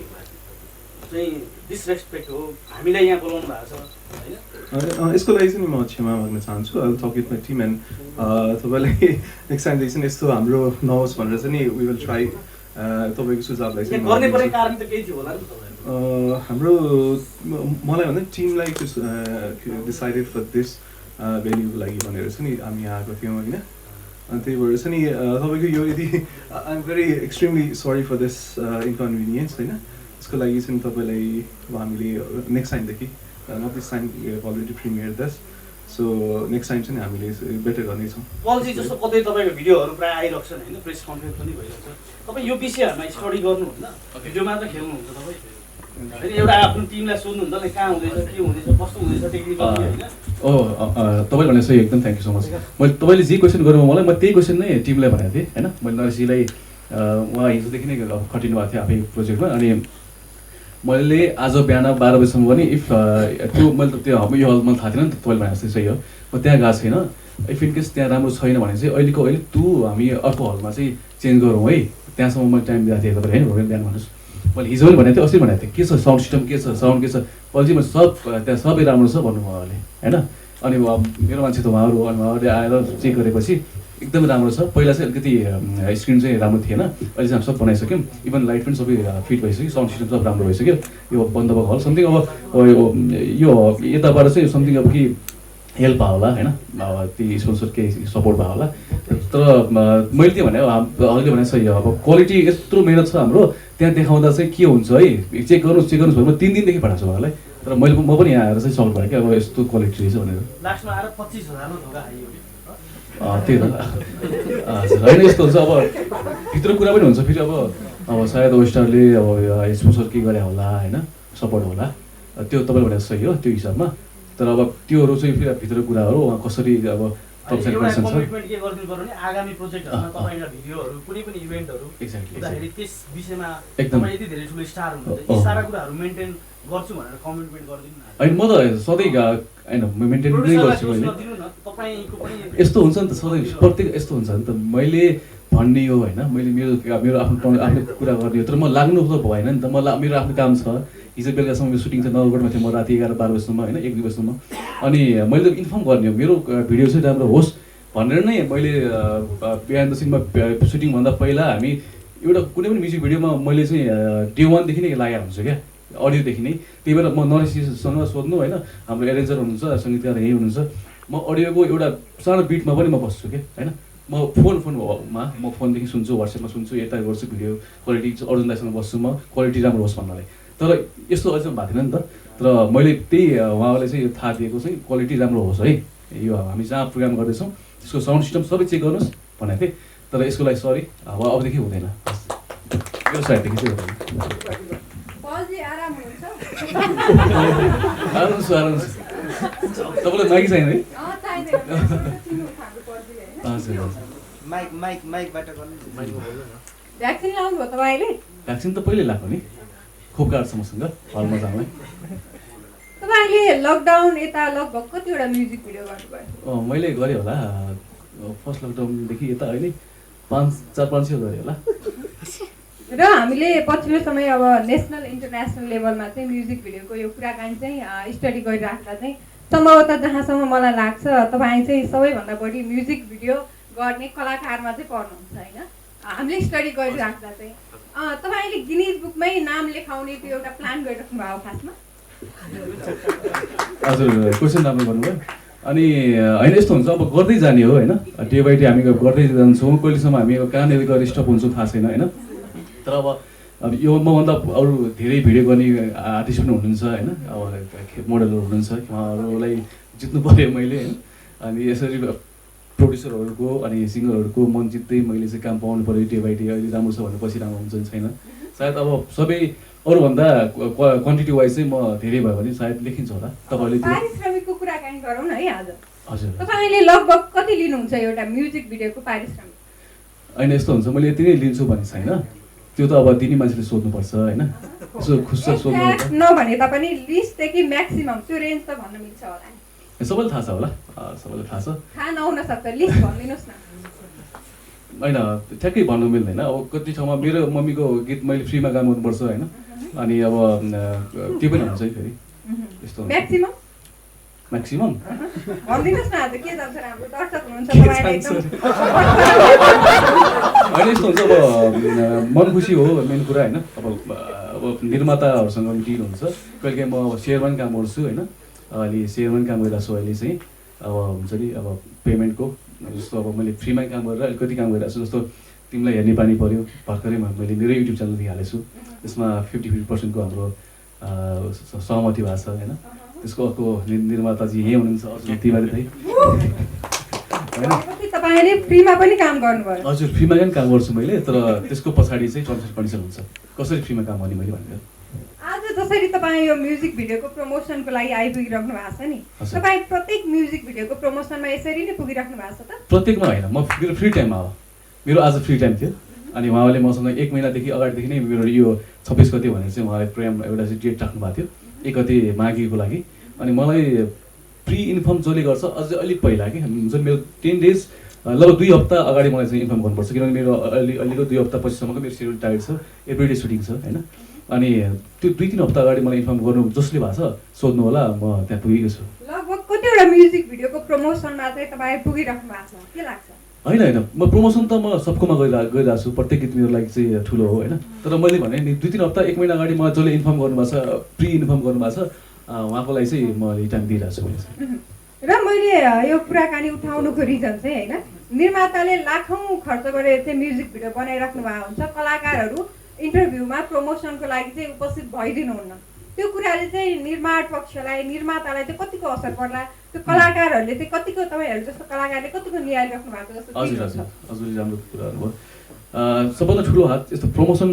[SPEAKER 10] चाहिँ डिसरेस्पेक्ट हो हामीलाई यहाँ बोलाउनु भएको छ हैन
[SPEAKER 3] यसको लागि चाहिँ म क्षमा माग्न चाहन्छु I will talk with my team and तपाईलाई नेक्स्ट टाइम देखि यस्तो हाम्रो नहोस् भनेर चाहिँ नि वी विल ट्राई तपाईको सुझावलाई चाहिँ
[SPEAKER 10] गर्ने पर्ने कारण त केही थियो होला नि तपाईहरु
[SPEAKER 3] हाम्रो मलाई भन्दा टिमलाई डिसाइडेड फर दिस भेन्यूको लागि भनेर चाहिँ नि हामी यहाँ आएको थियौँ हैन अनि त्यही भएर चाहिँ नि तपाईको यो यदि I am very extremely sorry for this inconvenience हैन यसको लागि चाहिँ तपाईलाई हामीले नेक्स्ट टाइमदेखि not this time we have already premiere this so next time चाहिँ हामीले बेटर गर्नेछौँ
[SPEAKER 10] पल्जी जस्तो कतै तपाईको भिडियोहरु प्राय आइरहेछन् हैन प्रेस कन्फरेन्स पनि भइरहेछ तपाई यो विषयहरुमा स्टडी गर्नुहुन्छ भिडियो मात्र खेल्नुहुन्छ तपाई फेरि एउटा आफ्नो टिमलाई सोध्नुहुन्छ नि कहाँ हुँदैछ के हुँदैछ कस्तो हुँदैछ टेक्निकली हैन
[SPEAKER 3] तपाईले भने सही एकदम थ्याङ्क यू सो मच मैले तपाईले जे क्वेसन गर्नु मलाई म त्यही क्वेसन नै टिमलाई भनेको थिएँ हैन मैले नरेशजीलाई उहाँ हिजोदेखि नै खटिनु भएको थियो आफै प्रोजेक्टमा अनि मैले आज बिहान 12 बजीसम्म पनि इफ त्यो मैले त त्यो यो हल मलाई थाहा थिएन नि त तपाईँले भने जस्तै सही हो म त्यहाँ गएको छैन इफ इन केस त्यहाँ राम्रो छैन भने चाहिँ अहिले त्यो हामी अर्को हलमा चाहिँ चेन्ज गरौँ है त्यहाँसम्म मैले टाइम दिएको थिएँ तपाईँ होइन बिहान भन्नुहोस् मैले हिजो पनि भनेको थिएँ अस्ति भनेको थिएँ के छ साउन्ड सिस्टम के छ साउन्ड के छ पछि मैले सब त्यहाँ सबै राम्रो छ भन्नुभयो उहाँले होइन अनि मेरो मान्छे त उहाँहरू अनि उहाँहरूले आएर चेक गरेपछि एकदमै राम्रो छ पहिला चाहिँ अलिकति स्क्रिन चाहिँ राम्रो थिएन अहिले चाहिँ हामी सब बनाइसक्यौँ इभन लाइट पनि सबै फिट भइसक्यो साउन्ड सिस्टम सब राम्रो भइसक्यो यो बन्द भएको हल समथिङ अब यो यताबाट चाहिँ समथिङ अब कि हेल्प भयो होला होइन अब ती स्पोन्सर केही सपोर्ट भयो होला तर मैले त्यो भने अहिले भने सही हो अब क्वालिटी यत्रो मिहिनेत छ हाम्रो त्यहाँ देखाउँदा चाहिँ के हुन्छ है चेक गर्नुहोस् भने म 3 दिनदेखि पठाएको छु उहाँलाई तर मैले म पनि यहाँ आएर चाहिँ सल्भ गरेँ कि अब यस्तो क्वालिटी रहेछ भनेर
[SPEAKER 10] लास्टमा आएर 25,000 मा धोका खाइयो
[SPEAKER 3] त्यही त हजुर होइन यस्तो हुन्छ अब भित्र कुरा पनि हुन्छ फेरि अब सायद वेस्टरले अब स्पोन्सर के गरे होला होइन सपोर्ट होला त्यो तपाईँले भने सही हो त्यो हिसाबमा तर अब त्योहरू चाहिँ फेरि भित्र कुराहरू उहाँ कसरी अब
[SPEAKER 10] कमिटमेन्ट के गर्दिनु पर्यो भने आगामी प्रोजेक्टहरुमा तपाईका भिडियोहरु कुनै पनि इभेन्टहरु हुँदाखेरि त्यस विषयमा तपाई यति धेरै ठुलो स्टार हुनुहुन्छ यी सारा कुराहरु मेन्टेन गर्छु भनेर कमिटमेन्ट गर्दिनु न
[SPEAKER 3] हैन म त सधैँ हैन मेन्टेन नै गर्छु मैले
[SPEAKER 10] तपाईको पनि
[SPEAKER 3] यस्तो हुन्छ नि त सधैँ प्रत्येक यस्तो हुन्छ नि त मैले भन्ने हो हैन मैले मेरो आफ्नो कुरा गर्ने हो तर म लाग्नु त भएन नि त मेरो आफ्नो काम छ हिजो बेलुकासम्म मेरो सुटिङ चाहिँ नगरकोटमा थियो म राति 11-12 बजीसम्म हैन 1-2 बजीसम्म अनि मैले त इन्फर्म गर्ने हो मेरो भिडियो चाहिँ राम्रो होस् भनेर नै मैले बिहान दशैंमा सुटिङ भन्दा पहिला हामी एउटा कुनै पनि म्युजिक भिडियोमा मैले चाहिँ डे 1 देखि नै लागेको हुन्छु क्या, अडियोदेखि नै। त्यही भएर म नरेशसँग सोध्नु होइन, हाम्रो एरेन्जर हुनुहुन्छ, सङ्गीतकार यहीँ हुनुहुन्छ, म अडियोको एउटा सानो बिटमा पनि म बस्छु क्या होइन। म फोनमा म फोनदेखि सुन्छु, वाट्सएपमा सुन्छु, यता गर्छु, भिडियो क्वालिटी अर्जुन दाइसँग बस्छु म, क्वालिटी राम्रो होस् भन्नलाई। तर यस्तो अहिलेसम्म भएको थिएन नि त। तर मैले त्यही उहाँले चाहिँ यो थाहा दिएको चाहिँ क्वालिटी राम्रो होस् है, यो हामी जहाँ प्रोग्राम गर्दैछौँ त्यसको साउन्ड सिस्टम सबै चेक गर्नुहोस् भनेको थिएँ। तर यसको लागि सरी, अबदेखि हुँदैन, मेरो साइडदेखि चाहिँ हुँदैन। आराम छु तपाईँलाई माइक चाहिँदैन है? हजुर हजुर।
[SPEAKER 11] भ्याक्सिन लाउनुभयो तपाईँले?
[SPEAKER 3] भ्याक्सिन त पहिल्यै लगाएको नि, खोप कार्ड छ मसँग हलमा जाँदै।
[SPEAKER 11] तपाईँले लकडाउन यता लगभग कतिवटा म्युजिक भिडियो गर्नुभयो?
[SPEAKER 3] मैले गरेँ होला, फर्स्ट लकडाउनदेखि यता अहिले 4-5 गरेँ होला।
[SPEAKER 11] र हामीले पछिल्लो समय अब नेसनल इन्टरनेसनल लेभलमा चाहिँ म्युजिक भिडियोको यो कुराकानी चाहिँ स्टडी गरिराख्दा चाहिँ सम्भवतः जहाँसम्म मलाई लाग्छ तपाईँ चाहिँ सबैभन्दा बढी म्युजिक भिडियो गर्ने कलाकारमा चाहिँ पर्नुहुन्छ होइन। हामीले स्टडी गरिराख्दा चाहिँ तपाईँले गिनिज बुकमै नाम लेखाउने त्यो एउटा प्लान गरिराख्नु भयो खासमा?
[SPEAKER 3] हजुर, क्वेसन राम्रो गर्नुभयो। अनि होइन यस्तो हुन्छ, अब गर्दै जाने हो होइन, डे बाई डे हामी गर्दै जान्छौँ। कहिलेसम्म हामी कहाँनिर गएर स्टप हुन्छौँ थाहा छैन होइन। तर अब यो मभन्दा अरू धेरै भिडियो गर्ने आर्टिस्ट पनि हुनुहुन्छ होइन, अब मोडलहरू हुनुहुन्छ, उहाँहरूलाई जित्नु पऱ्यो मैले होइन। अनि यसरी प्रोड्युसरहरूको अनि सिङ्गरहरूको मन जित्दै मैले चाहिँ काम पाउनु पऱ्यो डे बाई डे। अहिले राम्रो छ भने पछि राम्रो हुन्छ छैन, सायद अब सबै अरूभन्दा क्वान्टिटी वाइज चाहिँ म धेरै भयो भने सायद लेखिन्छ होला। तपाईँले
[SPEAKER 11] पारिश्रमिकको कुराकानी गरौँ न है आज।
[SPEAKER 3] हजुर,
[SPEAKER 11] तपाईँले लगभग कति लिनुहुन्छ एउटा म्युजिक भिडियोको पारिश्रमिक?
[SPEAKER 3] होइन यस्तो हुन्छ, मैले यति नै लिन्छु भन्ने छैन, त्यो त अब दिने मान्छेले सोध्नुपर्छ होइन। यसो खुस सोध्नु
[SPEAKER 11] नभने तापनि लिस्टदेखि म्याक्सिमम त्यो रेन्ज त भन्न मिल्छ होला?
[SPEAKER 3] सबैलाई थाहा छ होला, सबैलाई थाहा छ।
[SPEAKER 11] थाहा नहुन सक्छ, लिस्ट भनिदिनुहोस् न।
[SPEAKER 3] होइन ठ्याक्कै भन्नु मिल्दैन। अब कति ठाउँमा मेरो मम्मीको गीत मैले फ्रीमा काम गर्नुपर्छ होइन, अनि अब त्यो पनि हुन्छ है फेरि यस्तो
[SPEAKER 11] म्याक्सिमम
[SPEAKER 3] म्याक्सिमम
[SPEAKER 11] भनिदिनुहोस् न आज के जान्छ राम्रो दर्शक हुनुहुन्छ तपाईँले एकदम।
[SPEAKER 3] होइन यस्तो हुन्छ, अब मन खुसी हो मेन कुरा होइन। अब निर्माताहरूसँग पनि डिल हुन्छ, कहिले काहीँ म सेयरमा पनि काम गर्छु होइन, अहिले सेयरमा पनि काम गरिरहेको छु अहिले चाहिँ। अब हुन्छ नि अब पेमेन्टको जस्तो अब मैले फ्रीमा काम गरेर अलिकति काम गरिरहेको छु, जस्तो तिमीलाई हेर्ने पानी पऱ्यो भर्खरै मैले मेरो युट्युब च्यानल दिइहालेको छु, त्यसमा 50% हाम्रो सहमति भएको छ होइन। त्यसको अर्को निर्माताजी यहीँ हुनुहुन्छ अर्जुन तिवारी दाइ होइन।
[SPEAKER 11] तपाईँले फ्रीमा पनि काम गर्नुभयो?
[SPEAKER 3] हजुर, फ्रीमा पनि काम गर्छु मैले, तर त्यसको पछाडि चाहिँ टर्म्स एन्ड कन्डिसन हुन्छ कसरी फ्रीमा काम गर्ने मैले भनेर।
[SPEAKER 11] आज जसरी तपाईँ यो म्युजिक भिडियोको प्रमोसनको लागि आइपुगिराख्नु भएको छ नि, तपाईँ प्रत्येक म्युजिक भिडियोको प्रमोसनमा यसरी नै पुगिराख्नु भएको छ त?
[SPEAKER 3] प्रत्येकमा होइन, म मेरो फ्री टाइममा हो, मेरो आज फ्री टाइम थियो। अनि उहाँले मसँग 1 महिनादेखि अगाडिदेखि नै मेरो यो 26 गते भनेर चाहिँ उहाँले प्रोग्राम एउटा चाहिँ डेट राख्नु भएको थियो, 1 गते माघीको लागि। अनि मलाई प्री इन्फर्म जसले गर्छ अझै अलिक पहिला कि हुन्छ मेरो 10 डेज लगभग 2 हप्ता अगाडि मलाई चाहिँ इन्फर्म गर्नुपर्छ, किनभने मेरो अहिलेको 2 हप्ता पछिसम्मको मेरो सेड्युल टाइट छ, एभ्रिडे सुटिङ छ होइन। अनि त्यो 2-3 हप्ता अगाडि मलाई इन्फर्म गर्नु जसले भएको छ सोध्नु होला, म त्यहाँ पुगेको छु।
[SPEAKER 11] लगभग कतिवटा म्युजिक भिडियोको प्रमोसनमा चाहिँ तपाईँ पुगिराख्नु भएको छ के लाग्छ?
[SPEAKER 3] होइन म प्रमोसन त म सबकोमा गइरहेको छु, प्रत्येक गीत मेरो लागि चाहिँ ठुलो हो होइन। तर मैले भने नि 2-3 हप्ता 1 महिना अगाडि मलाई जसले इन्फर्म गर्नुभएको छ, प्री इन्फर्म गर्नुभएको छ, उहाँको लागि चाहिँ म रिटर्न दिइरहेको छु मैले।
[SPEAKER 11] र मैले यो कुराकानी उठाउनुको रिजन चाहिँ होइन, निर्माताले लाखौँ खर्च गरेर चाहिँ म्युजिक भिडियो बनाइराख्नु भएको हुन्छ, कलाकारहरू इन्टरभ्यूमा प्रमोसनको लागि चाहिँ उपस्थित भइदिनुहुन्न। त्यो कुराले चाहिँ निर्माण पक्षलाई निर्मातालाई चाहिँ कतिको असर पर्ला, त्यो कलाकारहरूले चाहिँ कतिको तपाईँहरू जस्तो कलाकारले कतिको निहालिराख्नु भएको जस्तो?
[SPEAKER 3] हजुर हजुर हजुर, राम्रो कुराहरू हो। सबभन्दा ठुलो हात यस्तो प्रमोसन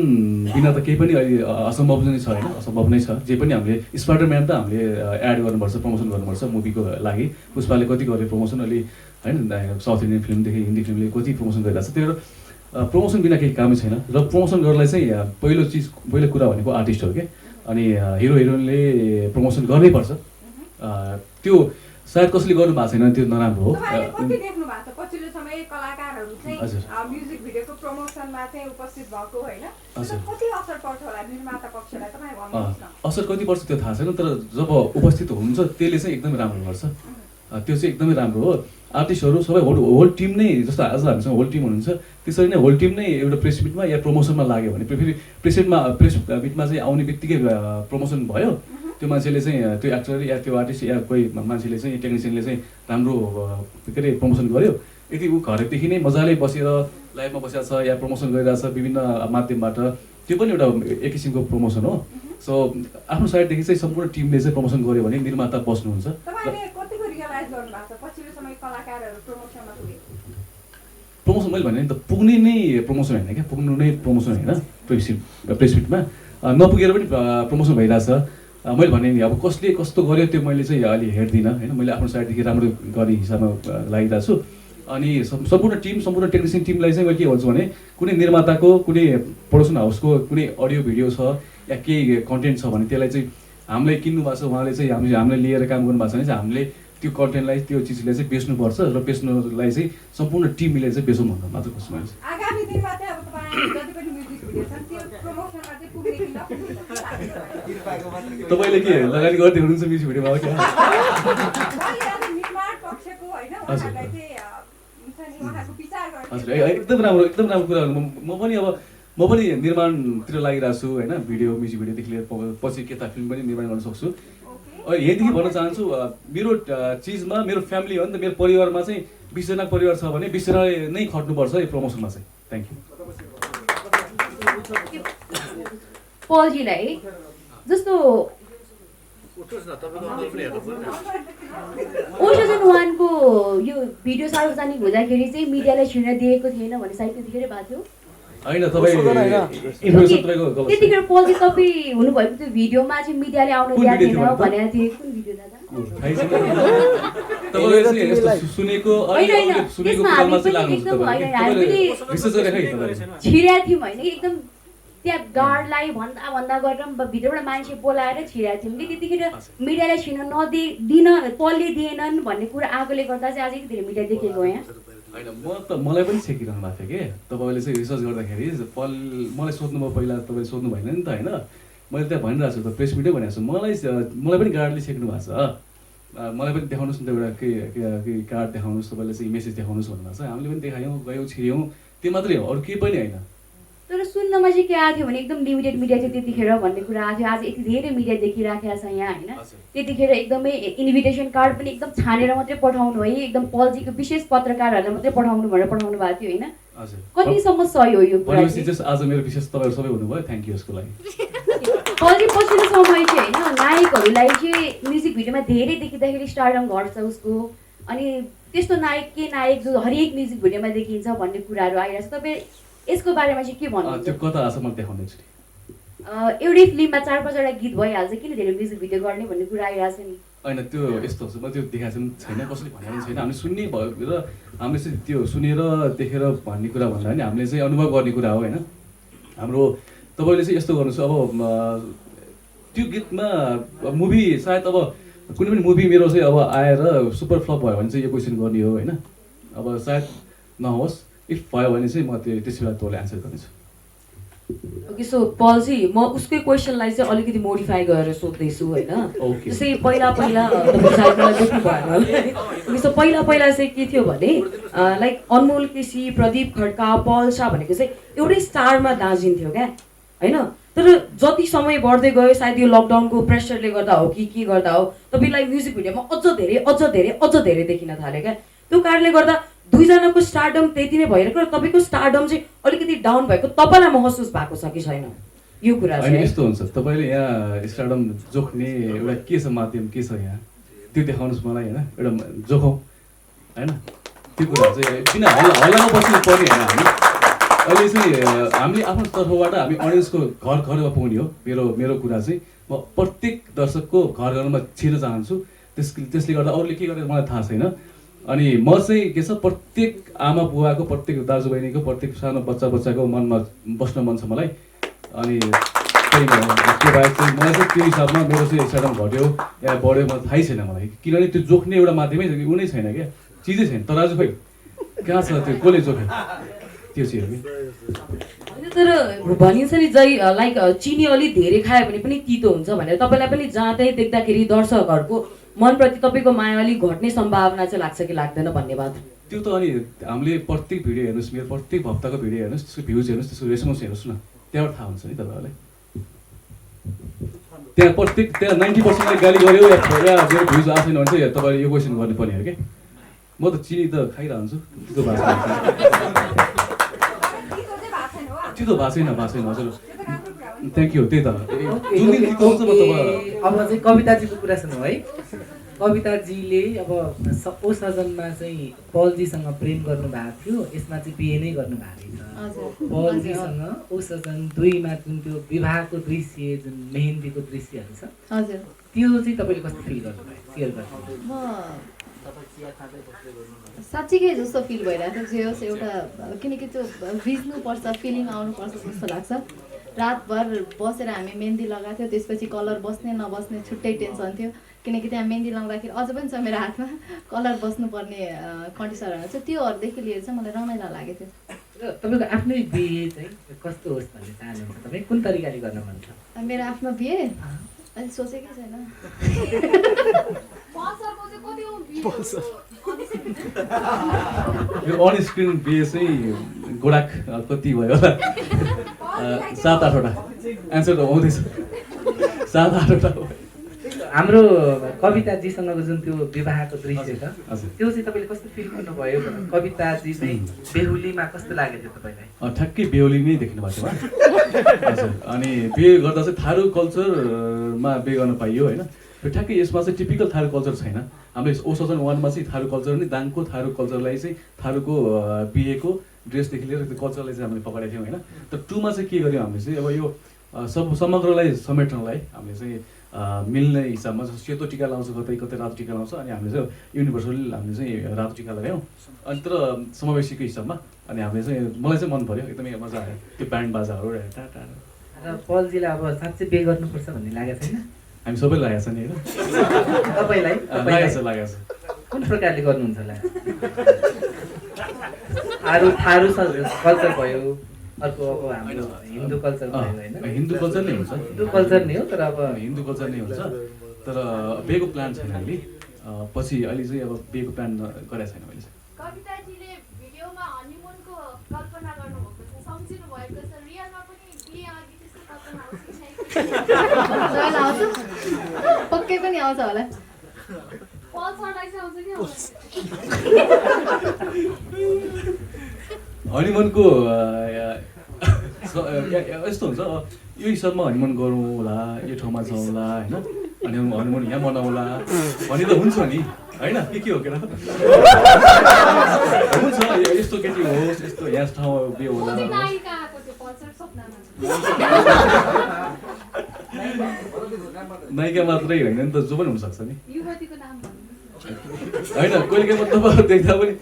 [SPEAKER 3] बिना त केही पनि अहिले असम्भव नै छ होइन, असम्भव नै छ। जे पनि हामीले स्पाइडरम्यान त हामीले एड गर्नुपर्छ, प्रमोसन गर्नुपर्छ मुभीको लागि। पुष्पाले कति गरे प्रमोसन अहिले होइन, साउथ इन्डियन फिल्मदेखि हिन्दी फिल्मले कति प्रमोसन गरिरहेको छ। त्यही भएर प्रमोसन बिना केही कामै छैन। र प्रमोसन गर्नलाई चाहिँ पहिलो कुरा भनेको आर्टिस्ट हो क्या, अनि हिरो हिरोइनले प्रमोसन गर्नैपर्छ। त्यो सायद कसैले गर्नु भएको छैन, त्यो नराम्रो हो।
[SPEAKER 11] कति देख्नु भएको छ पछिल्लो समय कलाकारहरू चाहिँ म्युजिक भिडियोको प्रमोसनमा चाहिँ उपस्थित भएको होइन, कति असर पर्छ होला निर्माता पक्षलाई तपाईँ भन्नुहोस् न?
[SPEAKER 3] असर कति पर्छ त्यो थाहा छैन, तर जब उपस्थित हुन्छ त्यसले चाहिँ एकदमै राम्रो गर्छ, त्यो चाहिँ एकदमै राम्रो हो। आर्टिस्टहरू सबै होल टिम नै जस्तो आज हामीसँग होल टिम हुनुहुन्छ त्यसरी नै होल टिम नै एउटा प्रेस मिटमा या प्रमोसनमा लाग्यो भने फेरि प्रेस मिटमा चाहिँ आउने बित्तिकै प्रमोसन भयो त्यो मान्छेले चाहिँ त्यो एक्टर या त्यो आर्टिस्ट या कोही मान्छेले चाहिँ टेक्निसियनले चाहिँ राम्रो के अरे प्रमोसन गर्यो यदि ऊ घरदेखि नै मजाले बसेर लाइभमा बसेको छ या प्रमोसन गरिरहेको छ विभिन्न माध्यमबाट त्यो पनि एउटा एक किसिमको प्रमोसन हो सो आफ्नो साइडदेखि चाहिँ सम्पूर्ण टिमले चाहिँ प्रमोसन गर्यो भने निर्माता बस्नुहुन्छ प्रमोसन मैले भने नि त पुग्ने नै प्रमोसन होइन क्या पुग्नु नै प्रमोसन होइन प्रेस मिटमा नपुगेर पनि प्रमोसन भइरहेछ मैले भने नि अब कसले कस्तो गर्यो त्यो मैले चाहिँ अलि हेर्दिनँ होइन मैले आफ्नो साइडदेखि राम्रो गर्ने हिसाबमा लागिरहेको छु अनि सम्पूर्ण टेक्निसियन टिमलाई चाहिँ मैले के भन्छु भने कुनै निर्माताको कुनै प्रोडक्सन हाउसको कुनै अडियो भिडियो छ या केही कन्टेन्ट छ भने त्यसलाई चाहिँ हामीले किन्नु भएको छ उहाँले चाहिँ हामीले लिएर काम गर्नु भएको छ भने चाहिँ हामीले त्यो कन्टेन्टलाई त्यो चिजलाई चाहिँ बेच्नुपर्छ र बेच्नुलाई चाहिँ सम्पूर्ण टिम मिलेर चाहिँ बेचौँ भनेर मात्र खोज्छु मैले तपाईँले के लगानी गर्दै हुनुहुन्छ म्युजिक भिडियोमा हो क्या हजुर एकदम राम्रो कुरा म पनि निर्माणतिर लागिरहेको छु होइन म्युजिक भिडियोदेखि लिएर पछि केटा फिल्म पनि निर्माण गर्न सक्छु यहीदेखि भन्न चाहन्छु मेरो चिजमा मेरो फ्यामिली हो नि त मेरो परिवारमा चाहिँ 20 जना परिवार छ भने 20 जना नै खट्नुपर्छ यो प्रमोसनमा चाहिँ थ्याङ्क यू
[SPEAKER 2] पलजीलाई जस्तो ओसोजन 1 को यो भिडियो सार्वजनिक हुँदाखेरि चाहिँ मिडियालाई छिर्न दिएको थिएन भने सायद त्यतिखेरै भएको थियो
[SPEAKER 3] होइन तपाईँ इन्फर्मेसन तपाईँको गलत छ
[SPEAKER 2] त्यतिखेर पलजी तपाईँ हुनुभएको त्यो भिडियोमा चाहिँ मिडियाले आउन दिएको थिएन भनेको थिए कुन भिडियो दादा
[SPEAKER 3] तपाईँले चाहिँ यस्तो सुनेको कुरामा चाहिँ लाग्नुहुन्छ तपाईँले रिसर्च गरेर
[SPEAKER 2] छिरेको थियौँ होइन एकदम त्यहाँ गार्डलाई भन्दा गरेर भित्रबाट मान्छे बोलाएर छिरेको थियौँ कि त्यतिखेर मिडियालाई छिर्न दिन पलले दिएनन् भन्ने कुरा आएकोले गर्दा चाहिँ अझै धेरै मिडिया देखेको यहाँ
[SPEAKER 3] होइन मलाई पनि छेकिरहनु भएको थियो कि तपाईँले चाहिँ रिसर्च गर्दाखेरि मलाई सोध्नुभयो पहिला तपाईँले सोध्नु भएन नि त होइन मैले त्यहाँ भनिरहेको छु त प्रेस मिटै भनेको छु मलाई पनि गार्डले छेक्नु भएको छ मलाई पनि देखाउनुहोस् न त एउटा के कार्ड देखाउनुहोस् तपाईँले चाहिँ मेसेज देखाउनुहोस् भन्नुभएको छ हामीले पनि देखायौँ गयौँ छिर्यौँ त्यो मात्रै हो अरू केही पनि होइन
[SPEAKER 2] तर सुन्नमा चाहिँ के आएको थियो भने एकदम लिमिटेड मिडिया थियो त्यतिखेर भन्ने कुरा आएको थियो आज यति धेरै मिडिया देखिराखेको छ यहाँ होइन त्यतिखेर एकदमै इन्भिटेसन कार्ड पनि एकदम छानेर मात्रै पठाउनु है एकदम पलजीको विशेष पत्रकारहरूलाई मात्रै पठाउनु भनेर पठाउनु भएको थियो होइन कतिसम्म सही हो यो कुरा
[SPEAKER 3] आज मेरो विशेष तपाईँहरू सबै हुनुभयो थ्याङ्क यू यसको लागि
[SPEAKER 2] पलजी पछिल्लो समय चाहिँ होइन नायकहरूलाई चाहिँ म्युजिक भिडियोमा धेरै देखिँदाखेरि स्टारडम घट्छ उसको अनि त्यस्तो नायक जो हरेक म्युजिक भिडियोमा देखिन्छ भन्ने कुराहरू आइरहेको छ तपाईँ यसको बारेमा चाहिँ के भन्नुहुन्छ
[SPEAKER 3] त्यो कता आछ मैले देखाउनेछु
[SPEAKER 2] एउटै फिल्ममा 4-5 गीत भइहाल्छ किन धेरै म्युजिक भिडियो गर्ने भन्ने कुरा आइरहेको छ नि
[SPEAKER 3] होइन त्यो यस्तो हुन्छ म त्यो देखाएको छैन कसैले भनेको पनि छैन हामीले सुन्ने भयो र हामीले चाहिँ त्यो सुनेर देखेर भन्ने कुरा भन्दा पनि हामीले चाहिँ अनुभव गर्ने कुरा हो होइन हाम्रो तपाईँले चाहिँ यस्तो गर्नुहोस् अब त्यो गीतमा मुभी सायद अब कुनै पनि मुभी मेरो चाहिँ अब आएर सुपर फ्लप भयो भने चाहिँ यो क्वेसन गर्ने हो होइन अब सायद नहोस् इफ भयो भने चाहिँ म त्यस बेला तँलाई एन्सर गर्नेछु
[SPEAKER 12] ओके सो पलजी म उसकै क्वेसनलाई चाहिँ अलिकति मोडिफाई गरेर सोध्दैछु होइन जस्तै पहिला पहिला चाहिँ के थियो भने लाइक अनमोल केसी प्रदीप खड्का पल शाह भनेको चाहिँ एउटै स्टारमा दाँजिन्थ्यो क्या होइन तर जति समय बढ्दै गयो सायद यो लकडाउनको प्रेसरले गर्दा हो कि के गर्दा हो तपाईँलाई म्युजिक भिडियोमा अझ धेरै देखिन थाल्यो क्या त्यो कारणले गर्दा दुईजनाको स्टारडम त्यति नै भइरहेको र तपाईँको स्टारडम चाहिँ अलिकति डाउन भएको तपाईँलाई महसुस भएको छ कि छैन यो कुरा
[SPEAKER 3] चाहिँ यस्तो हुन्छ तपाईँले यहाँ स्टारडम जोख्ने एउटा के छ माध्यम के छ यहाँ त्यो देखाउनुहोस् मलाई होइन एउटा जोखौँ होइन त्यो कुरा चाहिँ किन हल्लामा बस्नु पर्ने होइन हामी अहिले चाहिँ हामीले आफ्नो तर्फबाट हामी अडियन्सको घर घरमा पुग्ने हो मेरो कुरा चाहिँ म प्रत्येक दर्शकको घर घरमा छिर्न चाहन्छु त्यसले गर्दा अरूले के गरेर मलाई थाहा छैन अनि म चाहिँ के छ प्रत्येक आमा बुवाको प्रत्येक दाजुबहिनीको प्रत्येक सानो बच्चाको मनमा बस्न मन छ मलाई अनि त्यही भएर त्यो बाहेक चाहिँ मलाई चाहिँ त्यो हिसाबमा मेरो चाहिँ स्टारडम घट्यो या बढ्यो मलाई थाहै छैन मलाई किनभने त्यो जोख्ने एउटा माध्यमै छ कि उनै छैन क्या चिजै छैन तराजु खोइ कहाँ छ त्यो कसले जोख्यो त्यो चाहिँ हो कि
[SPEAKER 12] तर भनिन्छ नि जै लाइक चिनी अलिक धेरै खायो भने पनि तितो हुन्छ भनेर तपाईँलाई पनि जहाँ त्यही देख्दाखेरि दर्शकहरूको मनप्रति तपाईँको माया अलिक घट्ने सम्भावना चाहिँ लाग्छ कि लाग्दैन भन्ने बात।
[SPEAKER 3] त्यो त अनि हामीले प्रत्येक भिडियो हेर्नुहोस्, मेरो प्रत्येक हप्ताको भिडियो हेर्नुहोस्, त्यसको भ्युज हेर्नुहोस्, त्यसको रेस्पोन्स हेर्नुहोस् न, त्यहाँबाट थाहा हुन्छ नि तपाईँहरूलाई। त्यहाँ 90%ले गाली गर्यो या मेरो भ्युज आएको छैन भने चाहिँ तपाईँले यो क्वेसन गर्नुपर्ने हो क्या। म त चिनी त खाइरहन्छु, त्यो भएको छैन हजुर। Thank you. त्यही त जुन दिन गीत आउँछ म तपाईँ
[SPEAKER 5] अब चाहिँ कविताजीको कुरा सुनौँ है। कविताजीले अब ओ सजनमा चाहिँ पलजीसँग प्रेम गर्नुभएको थियो, यसमा चाहिँ बिहे नै गर्नुभएको रहेछ। पलजीसँग ओ सजन 2मा जुन त्यो विवाहको दृश्य, जुन मेहेन्दीको दृश्यहरू छ,
[SPEAKER 2] हजुर
[SPEAKER 5] त्यो चाहिँ तपाईँले कस्तो फिल गर्नुभयो, सेयर गर्नुभयो?
[SPEAKER 2] म साँच्चीकै जस्तो फिल भइरहेको थियो। जे होस् एउटा किनकि त्यो भिज्नुपर्छ, फिलिङ आउनुपर्छ जस्तो लाग्छ। रातभर बसेर हामी मेहन्दी लगाएको थियो, त्यसपछि कलर बस्ने नबस्ने छुट्टै टेन्सन थियो। किनकि त्यहाँ मेहन्दी लगाउँदाखेरि अझ पनि छ मेरो हातमा कलर बस्नुपर्ने कन्डिसनहरू छ। त्योहरूदेखि लिएर चाहिँ मलाई रमाइलो लागेको थियो।
[SPEAKER 5] र तपाईँको आफ्नै बिहे चाहिँ कस्तो होस् भन्ने चाहनुहुन्छ तपाईँ? कुन तरिकाले गर्न मन छ?
[SPEAKER 2] मेरो आफ्नो बिहे अहिले सोचेकै छैन।
[SPEAKER 3] यो अन स्क्रिन बिहे चाहिँ गोडाक कति भयो होला? 7-8वटा एन्सर त आउँदैछ। 7-8वटा
[SPEAKER 5] हाम्रो कविताजीसँगको जुन त्यो विवाहको दृश्य छ, त्यो चाहिँ तपाईँले कस्तो फिल गर्नुभयो? कविताजी चाहिँ बेहुलीमा कस्तो लागेको थियो तपाईँलाई?
[SPEAKER 3] ठ्याक्कै बेहुली नै देख्नु भएको थियो हजुर। अनि बिहे गर्दा चाहिँ थारू कल्चरमा बिहे गर्न पाइयो होइन। त्यो ठ्याक्कै यसमा चाहिँ टिपिकल थारू कल्चर छैन। हामीले ओ सजन 1मा चाहिँ थारू कल्चर नि दाङको थारू कल्चरलाई चाहिँ थारूको बिहेको ड्रेसदेखि लिएर त्यो कल्चरलाई चाहिँ हामीले पक्रेको थियौँ होइन। तर 2मा चाहिँ के गर्यौँ हामीले चाहिँ अब यो समग्रलाई समेट्नलाई हामीले चाहिँ मिल्ने हिसाबमा सेतो टिका लाउँछ, कतै कतै रातो टिका लाउँछ। अनि हामीले चाहिँ युनिभर्सल हामीले चाहिँ रातो टिका लगायौँ। अनि तर समावेशीको हिसाबमा अनि हामीले चाहिँ मलाई चाहिँ मन पऱ्यो, एकदमै मजा आयो त्यो ब्यान्ड बाजाहरू।
[SPEAKER 5] र पलजीलाई अब साँच्चै बिहे गर्नुपर्छ भन्ने लागेको छैन?
[SPEAKER 3] हामी सबै लागेको छ नि होइन।
[SPEAKER 5] तपाईँलाई
[SPEAKER 3] लागेको छ।
[SPEAKER 5] कुन प्रकारले गर्नुहुन्छ होला? थारू कल्चर भयो, अर्को अब हाम्रो हिन्दू कल्चर भयो होइन।
[SPEAKER 3] हिन्दू कल्चर नै हुन्छ,
[SPEAKER 5] हिन्दू कल्चर नै हो। तर अब
[SPEAKER 3] हिन्दू कल्चर नै हुन्छ। तर बिहेको प्लान छैन अहिले। पछि अहिले चाहिँ अब बिहेको प्लान गरेको छैन मैले।
[SPEAKER 13] कविताजीले भिडियोमा हनीमुनको कल्पना गर्नुभएको छ, सम्झिनु भएको छ। रियलमा पनि बिहे अघि त्यस्तो कल्पना
[SPEAKER 2] आउँछ? पक्कै पनि आउँछ होला।
[SPEAKER 13] पल सरलाई चाहिँ आउँछ कि आउँछ?
[SPEAKER 3] हनीमुनको यस्तो हुन्छ, यो हिसाबमा हनीमुन गरौँ होला, यो ठाउँमा जाउँ होला होइन, अनि हनीमुन यहाँ मनाउँला भने त हुन्छ नि होइन। के हो के हुन्छ, यस्तो केटी होस्, यस्तो यहाँ ठाउँ बिहे होला। नायिका मात्रै होइन नि त, जो पनि हुनसक्छ नि होइन। कहिले काहीँ तपाईँ देख्दा पनि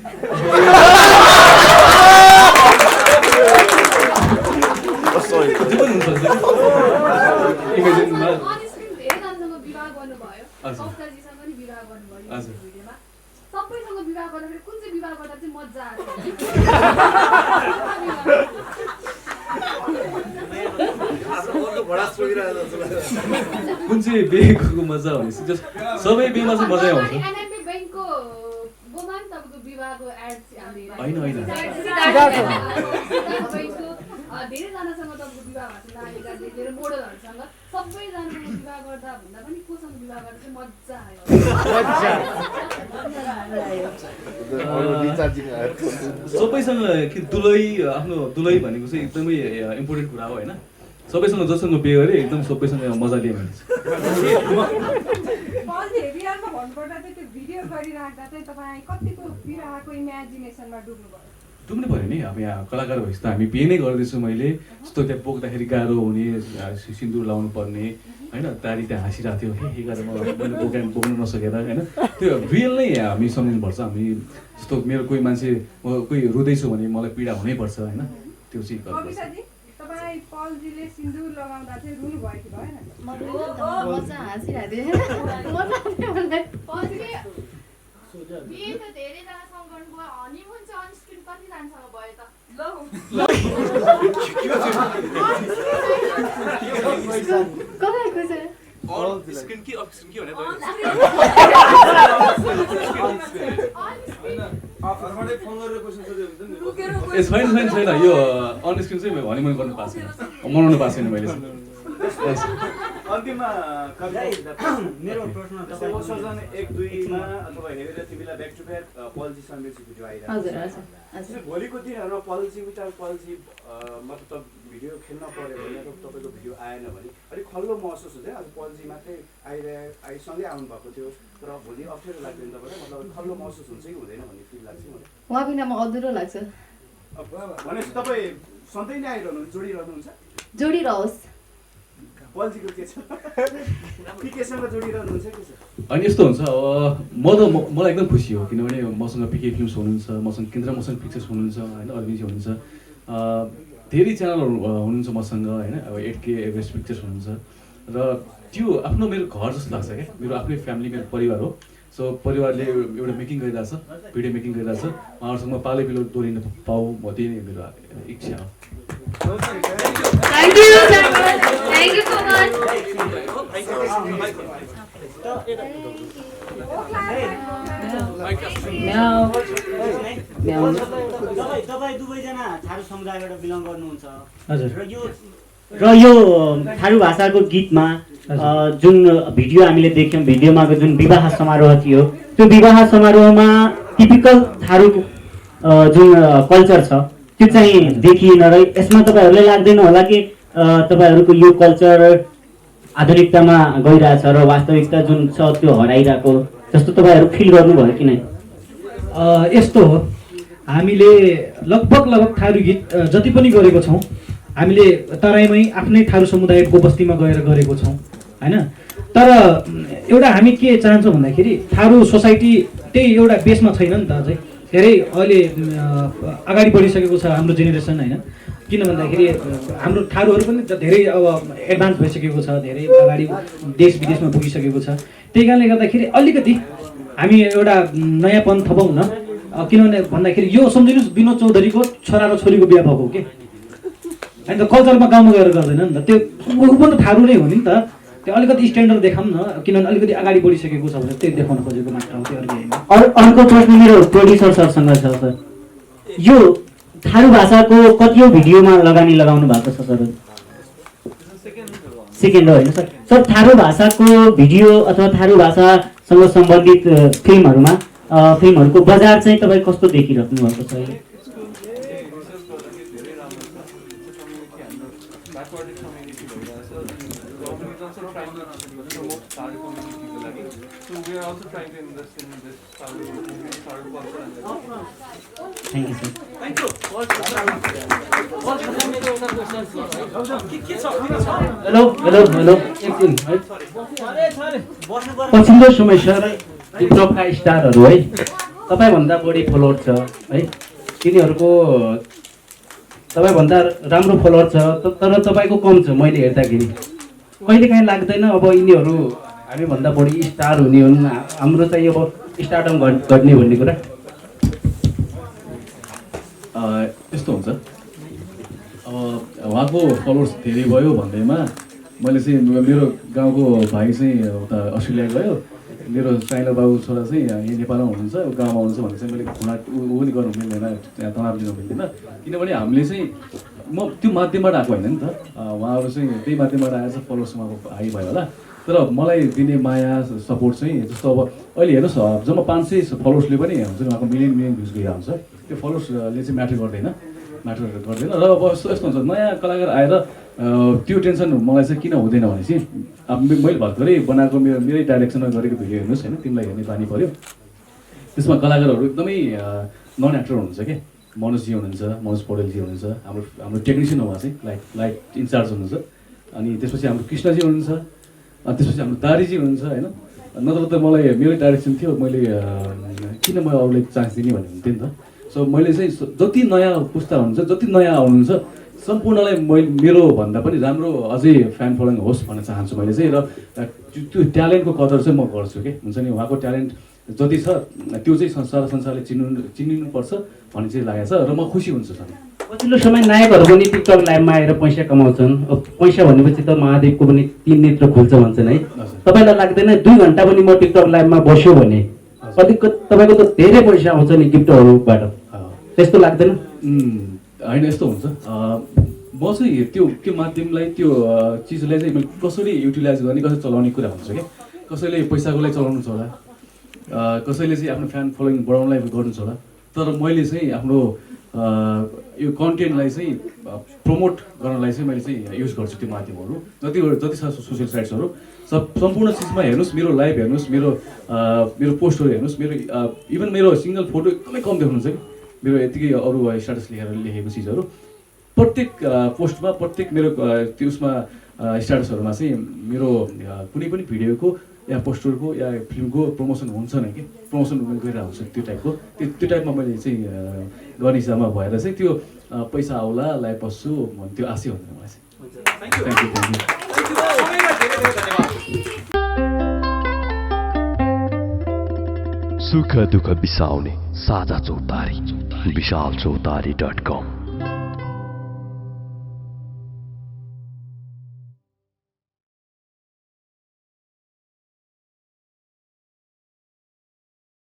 [SPEAKER 13] सबैसँग विवाह गर्दाखेरि कुन चाहिँ विवाह गर्दा चाहिँ मजा आयो?
[SPEAKER 3] कुन चाहिँ बिहेको मजा भनेपछि सबै बिहेमा चाहिँ मजै आउँछ।
[SPEAKER 13] एनएमबी बैंकको बोमा नि तपाईँको विवाहको एड
[SPEAKER 3] होइन होइन
[SPEAKER 13] धेरैजनासँग तपाईँको विवाह भएको छ, नानीदेखि लिएर मोडलहरूसँग सबैजनासँग विवाह गर्दा भन्दा पनि कोसँग विवाह गर्दा चाहिँ मजा आयो?
[SPEAKER 3] सबैसँग कि दुलै आफ्नो दुलै भनेको चाहिँ एकदमै इम्पोर्टेन्ट कुरा हो होइन। सबैसँग जसँग बिहे गरे एकदम सबैसँग मजा लियो भने डुब्नु पऱ्यो नि। अब यहाँ कलाकार भएपछि त हामी बिहे नै गर्दैछु मैले। जस्तो त्यहाँ बोक्दाखेरि गाह्रो हुने, सिन्दुर लाउनु पर्ने होइन, तारी त्यहाँ हाँसिरहेको थियो हे गरेर मैले बोक्नु नसकेर होइन। त्यो रियल नै हामी सम्झिनुपर्छ। हामी जस्तो मेरो कोही मान्छे कोही रुँदैछु भने मलाई पीडा हुनैपर्छ होइन। त्यो चाहिँ स्क्रिन कि अफ स्क्रिन के भने छैन यो अन स्क्रिन चाहिँ हनीमुन गर्नु पाएको छैन मनाउनु पाएको छैन मैले
[SPEAKER 10] अन्तिममा मेरो प्रश्न सजन 1-2 मा अथवा हेरेर तिमीलाई back to back policy music video आइरहेको छ भोलिको दिनहरुमा पोलिसी विचार पोलिसी मतलब भिडियो खेल्न पर्यो भने तपाईको भिडियो आएन भने अलिक खल्लो महसुस हुन्छ आज पोलिसी मात्रै आइसँगै आउनु भएको थियो तर भोलि अप्ठ्यारो लाग्दैन तपाईलाई मतलब खल्लो महसुस हुन्छ कि हुँदैन भन्ने फिल लाग्छ मलाई
[SPEAKER 2] उहाँ बिना म अधुरो लाग्छ
[SPEAKER 10] भनेपछि तपाईँ सधैँ नै आइरहनुहुन्छ जोडिरहनुहुन्छ
[SPEAKER 2] जोडिरहोस्
[SPEAKER 10] पोलिसीको के छ पिकेसँग जोडिरहनुहुन्छ के छ
[SPEAKER 3] अनि यस्तो हुन्छ मलाई एकदम खुसी हो किनभने मसँग पिके फिल्म्स हुनुहुन्छ मसँग केन्द्र मोसन पिक्चर्स हुनुहुन्छ होइन अरविन्द हुनुहुन्छ धेरै च्यानलहरू हुनुहुन्छ मसँग होइन अब 8K एभरेस्ट पिक्चर्स हुनुहुन्छ र त्यो आफ्नो मेरो घर जस्तो लाग्छ क्या मेरो आफ्नै फ्यामिली मेरो परिवार हो सो परिवारले एउटा मेकिङ गरिरहेछ भिडियो मेकिङ गरिरहेछ उहाँहरूसँग पालै पिलो दोहोरिन पाऊ म त्यही नै मेरो इच्छा हो
[SPEAKER 2] Thank you, thank you so much.
[SPEAKER 5] तपाईँ दुवैजना थारू समुदायबाट बिलङ गर्नुहुन्छ र यो थारू भाषाको गीतमा जुन भिडियो हामीले देख्यौँ भिडियोमा जुन विवाह समारोह थियो त्यो विवाह समारोहमा टिपिकल थारू जुन कल्चर छ त्यो चाहिँ देखिएन र यसमा तपाईँहरूलाई लाग्दैन होला कि तपाईँहरूको यो कल्चर आधुनिकतामा गइरहेछ र वास्तविकता जुन छ त्यो हराइरहेको जस्तो तपाईँहरू फिल गर्नुभयो कि नै
[SPEAKER 8] यस्तो हो हामीले लगभग थारू गीत जति पनि गरेको छौँ हामीले तराईमै आफ्नै थारू समुदायको बस्तीमा गएर गरेको छौँ होइन तर एउटा हामी के चाहन्छौँ भन्दाखेरि थारू सोसाइटी त्यही एउटा बेसमा छैन नि त अझै धेरै अहिले अगाडि बढिसकेको छ हाम्रो जेनेरेसन होइन किन भन्दाखेरि हाम्रो थारूहरू पनि धेरै अब एडभान्स भइसकेको छ धेरै अगाडि देश विदेशमा पुगिसकेको छ त्यही कारणले गर्दाखेरि अलिकति हामी एउटा नयाँपन थपौँ न किनभने भन्दाखेरि यो सम्झिनुहोस् विनोद चौधरीको छोरा र छोरीको बिहा भएको हो कि होइन त कल्चरमा गाउँमा गएर गर्दैन नि त त्यो ऊ पनि थारू नै हो नि त त्यो अलिकति स्ट्यान्डर्ड देखाऊँ न किनभने अलिकति अगाडि बढिसकेको छ भने त्यही देखाउन खोजेको मात्र हो त्यो
[SPEAKER 5] अर्को प्रश्न मेरो प्रोड्युसर सरसँग छ सर यो थारू भाषाको कतिौं भिडियोमा लगानी लगाउनु भएको छ सर सेकेन्ड हो होइन सर सर थारू भाषाको भिडियो अथवा थारू भाषासँग सम्बन्धित फिल्महरूको बजार चाहिँ तपाईँ कस्तो देखिराख्नु भएको छ अहिले Thank you, sir.
[SPEAKER 10] Thank you.
[SPEAKER 5] Hello. एकछिन है पछिल्लो समय सर टिकटकका स्टारहरू है तपाईँभन्दा बढी फलोवर छ है तिनीहरूको तपाईँभन्दा राम्रो फलोवर छ तर तपाईँको कम छ मैले हेर्दाखेरि कहिलेकाहीँ लाग्दैन अब यिनीहरू हामीभन्दा बढी स्टार हुने हुन् हाम्रो चाहिँ अब स्टार्टअप घट्ने भन्ने कुरा
[SPEAKER 3] यस्तो हुन्छ अब उहाँको फलोवर्स धेरै भयो भन्दैमा मैले चाहिँ मेरो गाउँको भाइ चाहिँ उता अस्ट्रेलिया गयो मेरो साइलो बाबु छोरा चाहिँ यहाँ नेपालमा हुनुहुन्छ गाउँमा हुनुहुन्छ भने चाहिँ मैले खुला ऊ पनि गर्नु मिल्दैन त्यहाँ तनाव दिनु मिल्दैन किनभने हामीले चाहिँ म त्यो माध्यमबाट आएको होइन नि त उहाँहरू चाहिँ त्यही माध्यमबाट आएर चाहिँ फलोवर्स उहाँको हाई भयो होला तर मलाई दिने माया सपोर्ट चाहिँ जस्तो अब अहिले हेर्नुहोस् जम्मा 500 फलोवर्सले पनि हुन्छ उहाँको मिलियन भ्युज गइरहेको हुन्छ त्यो फलोवर्सले चाहिँ म्याटर गर्दैन र अब यस्तो हुन्छ नयाँ कलाकार आएर त्यो टेन्सन मलाई चाहिँ किन हुँदैन भनेपछि अब मैले भर्खरै बनाएको मेरै डाइरेक्सनमा गरेको भिडियो हेर्नुहोस् होइन तिमीलाई हेर्ने बानी पऱ्यो त्यसमा कलाकारहरू एकदमै नन एक्टर हुनुहुन्छ क्या मनोजजी हुनुहुन्छ मनोज पौडेलजी हुनुहुन्छ हाम्रो टेक्निसियन हो उहाँ चाहिँ लाइट इन्चार्ज हुनुहुन्छ अनि त्यसपछि हाम्रो कृष्णजी हुनुहुन्छ अनि त्यसपछि हाम्रो दारीजी हुनुहुन्छ होइन नत्र त मलाई मेरै डाइरेक्सन थियो मैले किन म अरूलाई चान्स दिने भन्ने हुन्थ्यो नि त सो मैले चाहिँ जति नयाँ पुस्ता हुनुहुन्छ जति नयाँ आउनुहुन्छ सम्पूर्णलाई मेरो भन्दा पनि राम्रो अझै फ्यान फलोइङ होस् भन्न चाहन्छु मैले चाहिँ र त्यो ट्यालेन्टको कदर चाहिँ म गर्छु कि हुन्छ नि उहाँको ट्यालेन्ट जति छ त्यो चाहिँ सारा संसारले चिनिनुपर्छ भन्ने चाहिँ लागेको छ र म खुसी हुन्छु सर
[SPEAKER 5] पछिल्लो समय नायकहरू पनि टिकटक लाइभमा आएर पैसा कमाउँछन्। अब पैसा भनेपछि त महादेवको पनि 3 नेत्र खुल्छ भन्छन् है। तपाईँलाई लाग्दैन 2 घन्टा पनि म टिकटक लाइभमा बस्यो भने कतिको तपाईँको त धेरै पैसा आउँछ नि गिफ्टहरूबाट, त्यस्तो लाग्दैन?
[SPEAKER 3] होइन, यस्तो हुन्छ। म चाहिँ त्यो माध्यमलाई त्यो चिजलाई चाहिँ मैले कसरी युटिलाइज गर्ने, कसरी चलाउने कुरा हुन्छ क्या। कसैले पैसाको लागि चलाउनु छ होला, कसैले चाहिँ आफ्नो फ्यान फलोइङ बढाउनलाई गर्नु छ होला। तर मैले चाहिँ आफ्नो यो कन्टेन्टलाई चाहिँ प्रमोट गर्नलाई चाहिँ मैले चाहिँ युज गर्छु त्यो माध्यमहरू। जति छ सोसियल साइट्सहरू सम्पूर्ण चिजमा हेर्नुहोस्, मेरो लाइभ हेर्नुहोस्, मेरो पोस्टहरू हेर्नुहोस्, मेरो इभन मेरो सिङ्गल फोटो एकदमै कम देख्नुहुन्छ कि मेरो यतिकै अरू स्ट्याटस लेखेको चिजहरू प्रत्येक पोस्टमा, प्रत्येक मेरो त्यो उसमा स्ट्याटसहरूमा चाहिँ मेरो कुनै पनि भिडियोको या पोस्टरको या फिल्मको प्रमोसन हुन्छ नै कि, प्रमोसन गरिरहेको हुन्छ त्यो टाइपको। त्यो टाइपमा मैले चाहिँ गर्ने हिसाबमा भएर चाहिँ त्यो पैसा आउला लाइभ बस्छु भन्ने त्यो आशै हुँदैन मलाई चाहिँ। Thank
[SPEAKER 6] you. सुख दुःख बिसाउने साझा चौतारी, विशालचौतारी.com।